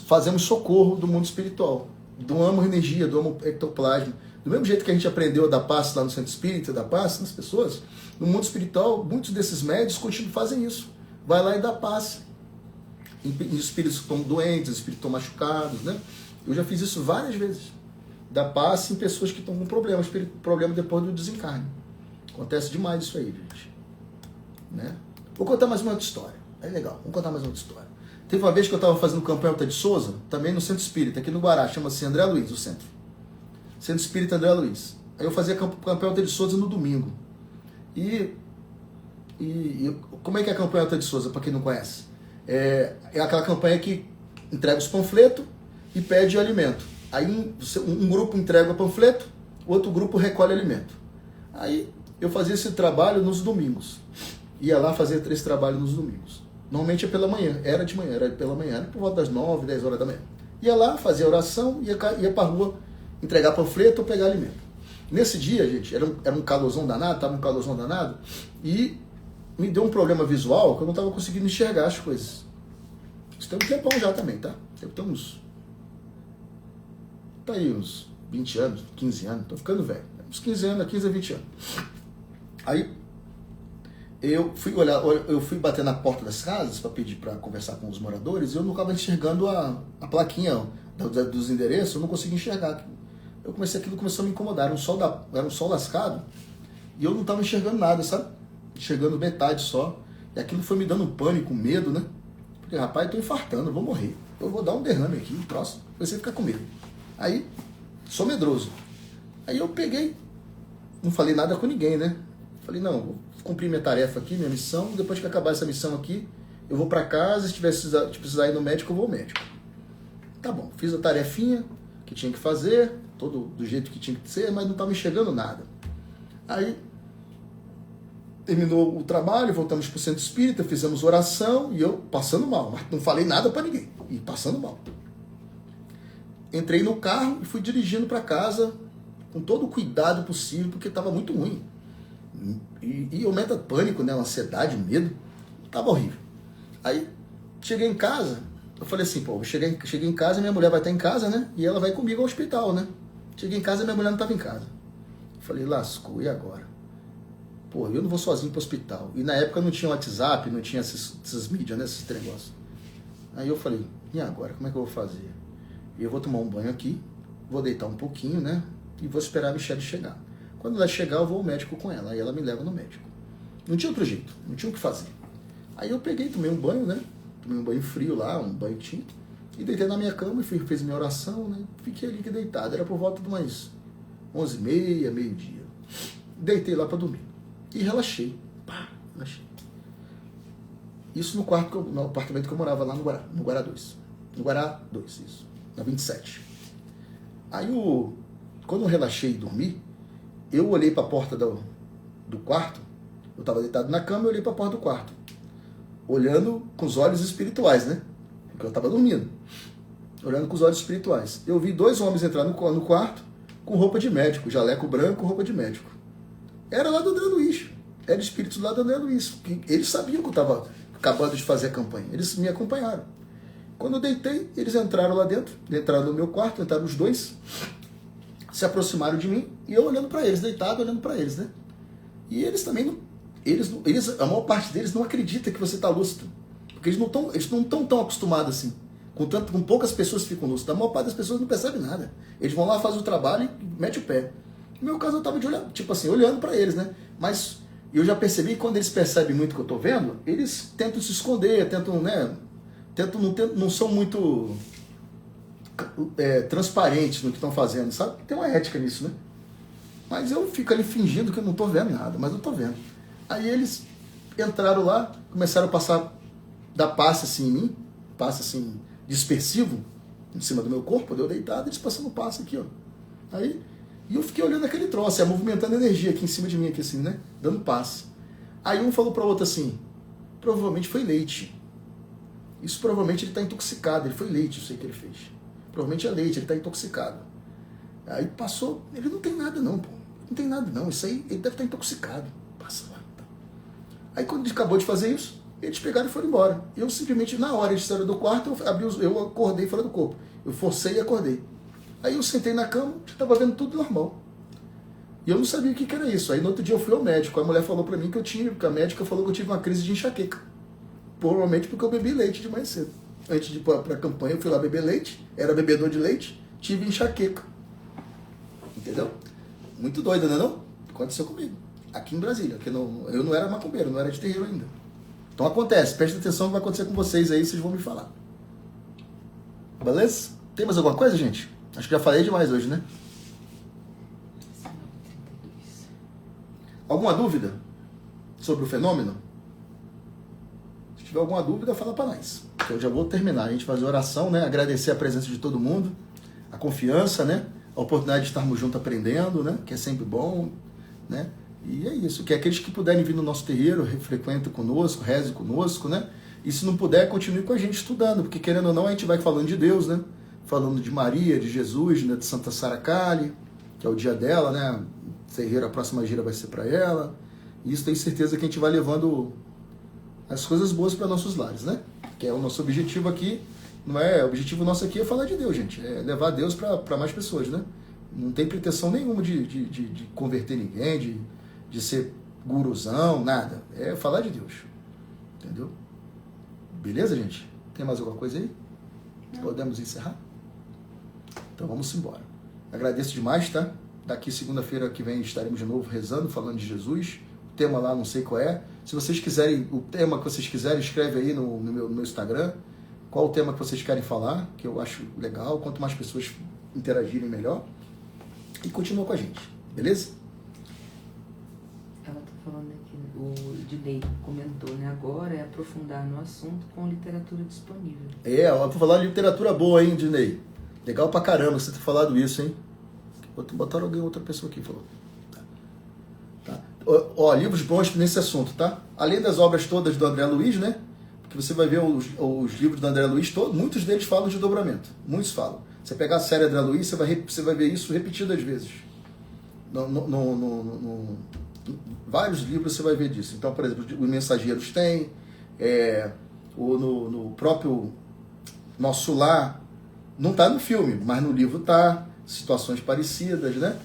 fazemos socorro do mundo espiritual. Doamos energia, doamos ectoplasma. Do mesmo jeito que a gente aprendeu a dar passe lá no Centro Espírita, dar passe nas pessoas, no mundo espiritual, muitos desses médios fazem isso. Vai lá e dá passe. Em espíritos que estão doentes, espíritos que estão machucados, né? Eu já fiz isso várias vezes. Dá passe em pessoas que estão com problema depois do desencarne. Acontece demais isso aí, gente. Né? Vou contar mais uma outra história. É legal, vamos contar mais uma outra história. Teve uma vez que eu estava fazendo campanha Alta de Souza, também no Centro Espírita, aqui no Guará, chama-se André Luiz, o centro. Centro Espírita André Luiz. Aí eu fazia campanha Alta de Souza no domingo. E como é que é a campanha Alta de Souza, para quem não conhece? É aquela campanha que entrega os panfletos e pede alimento. Aí um grupo entrega o panfleto, outro grupo recolhe alimento. Aí eu fazia esse trabalho nos domingos. Ia lá fazer esse trabalho nos domingos. Normalmente é pela manhã, era de manhã, era pela manhã, era por volta das 9, 10 horas da manhã. Ia lá, fazia oração, ia para a rua entregar panfleto ou pegar alimento. Nesse dia, gente, era um calorzão danado, estava um calorzão danado, e me deu um problema visual que eu não estava conseguindo enxergar as coisas. Isso tem um tempão já também, tá? Deve ter uns 20 anos, 15 anos, tô ficando velho. Uns 15 anos, 15 a 20 anos. Aí eu fui bater na porta das casas para pedir para conversar com os moradores e eu não estava enxergando a plaquinha dos endereços, eu não conseguia enxergar. Aquilo começou a me incomodar, era um sol lascado e eu não estava enxergando nada, sabe? Enxergando metade só. E aquilo foi me dando um pânico, um medo, né? Porque, rapaz, eu tô infartando, eu vou morrer. Eu vou dar um derrame aqui, um troço. Comecei a ficar com medo. Aí, sou medroso. Aí eu peguei, não falei nada com ninguém, né? Falei, não, vou cumprir minha tarefa aqui, minha missão. Depois que acabar essa missão aqui, eu vou para casa. Se precisar ir no médico, eu vou ao médico. Tá bom, fiz a tarefinha que tinha que fazer, todo do jeito que tinha que ser, mas não estava enxergando nada. Aí, terminou o trabalho, voltamos para o Centro Espírita, fizemos oração e eu passando mal, mas não falei nada para ninguém, e passando mal. Entrei no carro e fui dirigindo para casa com todo o cuidado possível, porque estava muito ruim. E aumenta pânico, né? Ansiedade, medo. Tava horrível. Aí, cheguei em casa, eu falei assim, pô, cheguei em casa, minha mulher vai estar em casa, né? E ela vai comigo ao hospital, né? Cheguei em casa, minha mulher não estava em casa. Falei, lascou, e agora? Pô, eu não vou sozinho para o hospital. E na época não tinha WhatsApp, não tinha essas mídias, né? Esses negócios. Aí eu falei, e agora? Como é que eu vou fazer? Eu vou tomar um banho aqui, vou deitar um pouquinho, né? E vou esperar a Michelle chegar. Quando ela chegar, eu vou ao médico com ela. Aí ela me leva no médico. Não tinha outro jeito, não tinha o que fazer. Aí eu peguei, tomei um banho, né? Tomei um banho frio lá, um banho tinto. E deitei na minha cama e fiz minha oração, né? Fiquei ali deitado. Era por volta de umas 11h30, meio-dia. Deitei lá para dormir. E relaxei. Pá, relaxei. Isso no apartamento que eu morava lá no Guará 2. No Guará 2, isso. Na 27. Aí quando eu relaxei e dormi, eu olhei para a porta do quarto. Eu estava deitado na cama e olhei para a porta do quarto. Olhando com os olhos espirituais, né? Porque eu estava dormindo. Olhando com os olhos espirituais. Eu vi 2 homens entrar no quarto com roupa de médico. Jaleco branco, roupa de médico. Era lá do André Luiz. Era espírito lá do André Luiz. Eles sabiam que eu estava acabando de fazer a campanha. Eles me acompanharam. Quando eu deitei, eles entraram lá dentro. Entraram no meu quarto, entraram os 2. Se aproximaram de mim. E eu olhando para eles, deitado, olhando para eles, né? E eles também não... a maior parte deles não acredita que você está lúcido. Porque eles não estão tão acostumados assim Com poucas pessoas ficam lúcidos. A maior parte das pessoas não percebe nada. Eles vão lá, fazem o trabalho e mete o pé. No meu caso, eu tava de olhar, tipo assim, olhando para eles, né? Mas eu já percebi que quando eles percebem muito o que eu tô vendo, eles tentam se esconder, tentam, né? Não são muito transparentes no que estão fazendo, sabe? Tem uma ética nisso, né? Mas eu fico ali fingindo que eu não tô vendo nada, mas eu tô vendo. Aí eles entraram lá, começaram a passar, dar passe assim em mim, passe assim dispersivo em cima do meu corpo, eu deitado, eles passando passe aqui, ó. Aí, e eu fiquei olhando aquele troço, movimentando energia aqui em cima de mim, aqui assim, né? Dando passe. Aí um falou para o outro assim, provavelmente foi leite. Isso provavelmente ele está intoxicado, ele foi leite, eu sei que ele fez. Provavelmente é leite, ele está intoxicado. Aí passou, ele não tem nada não, pô. Não tem nada não, isso aí, ele deve estar intoxicado. Passa lá. Tá. Aí quando ele acabou de fazer isso, eles pegaram e foram embora. Eu simplesmente, na hora eles saíram do quarto, eu acordei fora do corpo. Eu forcei e acordei. Aí eu sentei na cama, estava vendo tudo normal. E eu não sabia o que era isso. Aí no outro dia eu fui ao médico, a mulher falou para mim que a médica falou que eu tive uma crise de enxaqueca. Provavelmente porque eu bebi leite de manhã cedo. Antes de ir para a campanha, eu fui lá beber leite, era bebedor de leite, tive enxaqueca. Entendeu? Muito doido, né não? Aconteceu comigo. Aqui em Brasília, que eu não era macumbeiro, não era de terreiro ainda. Então acontece, presta atenção no que vai acontecer com vocês aí, vocês vão me falar. Beleza? Tem mais alguma coisa, gente? Acho que já falei demais hoje, né? Alguma dúvida sobre o fenômeno? Se tiver alguma dúvida, fala para nós. Que eu já vou terminar. A gente fazer oração, né? Agradecer a presença de todo mundo, a confiança, né? A oportunidade de estarmos juntos aprendendo, né? Que é sempre bom, né? E é isso. Que aqueles que puderem vir no nosso terreiro, frequentem conosco, rezem conosco, né? E se não puder, continue com a gente estudando, porque querendo ou não, a gente vai falando de Deus, né? Falando de Maria, de Jesus, né? De Santa Sara Kali, que é o dia dela, né? Terreiro, a próxima gira vai ser para ela. E isso tenho certeza que a gente vai levando as coisas boas para nossos lares, né? Que é o nosso objetivo aqui. Não é, o objetivo nosso aqui é falar de Deus, gente. É levar Deus para mais pessoas, né? Não tem pretensão nenhuma de converter ninguém, de ser guruzão, nada. É falar de Deus. Entendeu? Beleza, gente? Tem mais alguma coisa aí? Não. Podemos encerrar? Então vamos embora. Agradeço demais, tá? Daqui segunda-feira que vem estaremos de novo rezando, falando de Jesus. O tema lá não sei qual é. Se vocês quiserem, o tema que vocês quiserem, escreve aí no meu Instagram. Qual o tema que vocês querem falar, que eu acho legal. Quanto mais pessoas interagirem, melhor. E continua com a gente, beleza? Ela está falando aqui, o Dinei comentou, né? Agora é aprofundar no assunto com literatura disponível. Ela vai falar de literatura boa, hein, Dinei? Legal pra caramba você ter falado isso, hein? Botaram outra pessoa aqui, falou. Tá. Ó, livros bons nesse assunto, tá? Além das obras todas do André Luiz, né? Porque você vai ver os livros do André Luiz, muitos deles falam de dobramento. Muitos falam. Você pegar a série André Luiz, você vai ver isso repetidas vezes. Vários livros você vai ver disso. Então, por exemplo, os Mensageiros tem, no próprio Nosso Lar, não está no filme, mas no livro está, situações parecidas, né?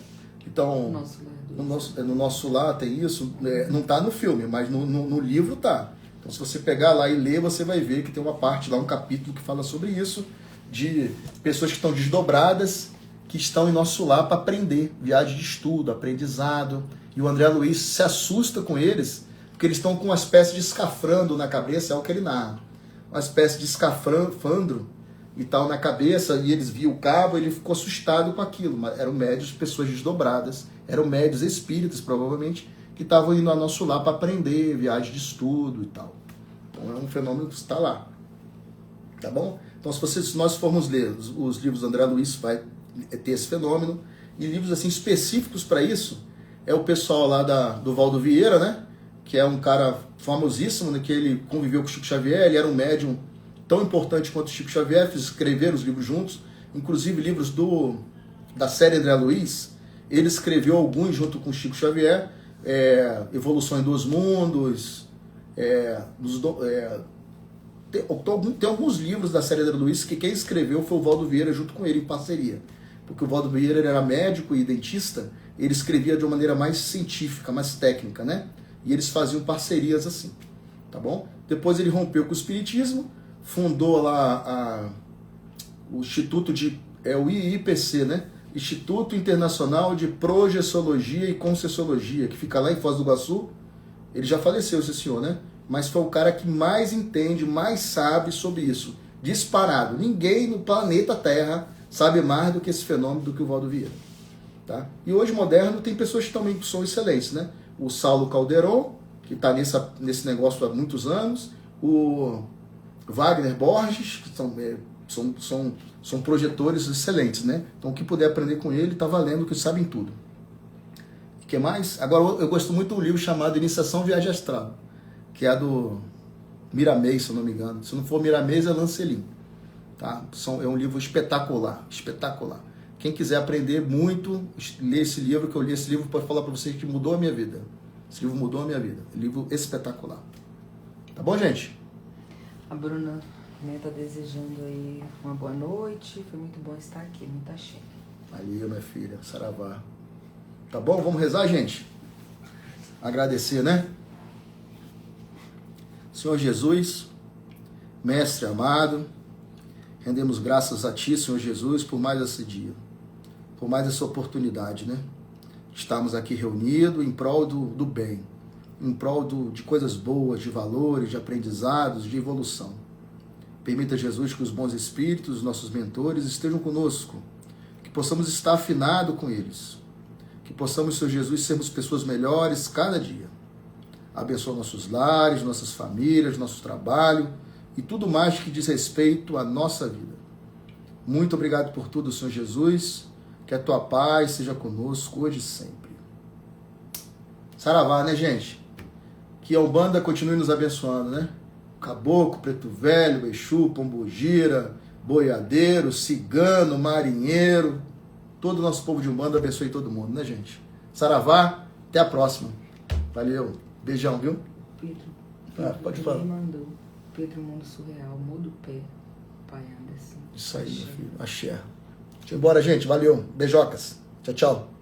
Então, no Nosso Lar tem isso, não está no filme, mas no livro está. Então, se você pegar lá e ler, você vai ver que tem uma parte lá, um capítulo que fala sobre isso, de pessoas que estão desdobradas, que estão em Nosso Lar para aprender, viagem de estudo, aprendizado. E o André Luiz se assusta com eles, porque eles estão com uma espécie de escafrando na cabeça, é o que ele narra. Uma espécie de escafandro e tal na cabeça, e eles viam o cabo, ele ficou assustado com aquilo. Mas eram médios, pessoas desdobradas, eram médios espíritas, provavelmente, que estavam indo ao Nosso Lar para aprender, viagem de estudo e tal. Então é um fenômeno que está lá. Tá bom? Então se nós formos ler os livros do André Luiz, vai ter esse fenômeno. E livros assim específicos para isso, é o pessoal lá do Valdo Vieira, né? Que é um cara famosíssimo, né? Que ele conviveu com o Chico Xavier, ele era um médium tão importante quanto o Chico Xavier, escreveram os livros juntos, inclusive livros da série André Luiz, ele escreveu alguns junto com o Chico Xavier, Evolução em Dois Mundos, tem alguns livros da série André Luiz que quem escreveu foi o Valdo Vieira junto com ele, em parceria. Porque o Valdo Vieira era médico e dentista, ele escrevia de uma maneira mais científica, mais técnica, né? E eles faziam parcerias assim, tá bom? Depois ele rompeu com o espiritismo, fundou lá o Instituto de... É o IIPC, né? Instituto Internacional de Projeciologia e Concessiologia, que fica lá em Foz do Iguaçu. Ele já faleceu, esse senhor, né? Mas foi o cara que mais entende, mais sabe sobre isso. Disparado. Ninguém no planeta Terra sabe mais do que esse fenômeno do que o Valdo Vieira. Tá? E hoje, moderno, tem pessoas que também são excelentes, né? O Saulo Calderon, que está nesse negócio há muitos anos. O Wagner Borges, que são projetores excelentes, né? Então, o que puder aprender com ele, está valendo, que sabem tudo. O que mais? Agora, eu gosto muito de um livro chamado Iniciação Viagem Astral, que é do Miramês, se eu não me engano. Se não for Miramês, é Lancelin. Tá? É um livro espetacular, espetacular. Quem quiser aprender muito, lê esse livro, que eu li esse livro, pode falar para vocês que mudou a minha vida. Esse livro mudou a minha vida. Um livro espetacular. Tá bom, gente? A Bruna está desejando aí uma boa noite. Foi muito bom estar aqui, muita axé. Valeu, minha filha. Saravá. Tá bom? Vamos rezar, gente? Agradecer, né? Senhor Jesus, Mestre amado, rendemos graças a Ti, Senhor Jesus, por mais esse dia, por mais essa oportunidade, né? Estamos aqui reunidos em prol do bem, em prol de coisas boas, de valores, de aprendizados, de evolução. Permita, Jesus, que os bons espíritos, os nossos mentores, estejam conosco, que possamos estar afinados com eles, que possamos, Senhor Jesus, sermos pessoas melhores cada dia. Abençoa nossos lares, nossas famílias, nosso trabalho e tudo mais que diz respeito à nossa vida. Muito obrigado por tudo, Senhor Jesus. Que a Tua paz seja conosco hoje e sempre. Saravá, né, gente? Que a Umbanda continue nos abençoando, né? Caboclo, Preto Velho, Exu, Pombogira, Boiadeiro, Cigano, Marinheiro. Todo o nosso povo de Umbanda abençoe todo mundo, né, gente? Saravá, até a próxima. Valeu. Beijão, viu? Pedro, pode falar. Ele mandou. Pedro Mundo Surreal, muda o pé. Pai Anderson. Isso aí, meu filho. Axé. Deixa eu ir embora, gente. Valeu. Beijocas. Tchau, tchau.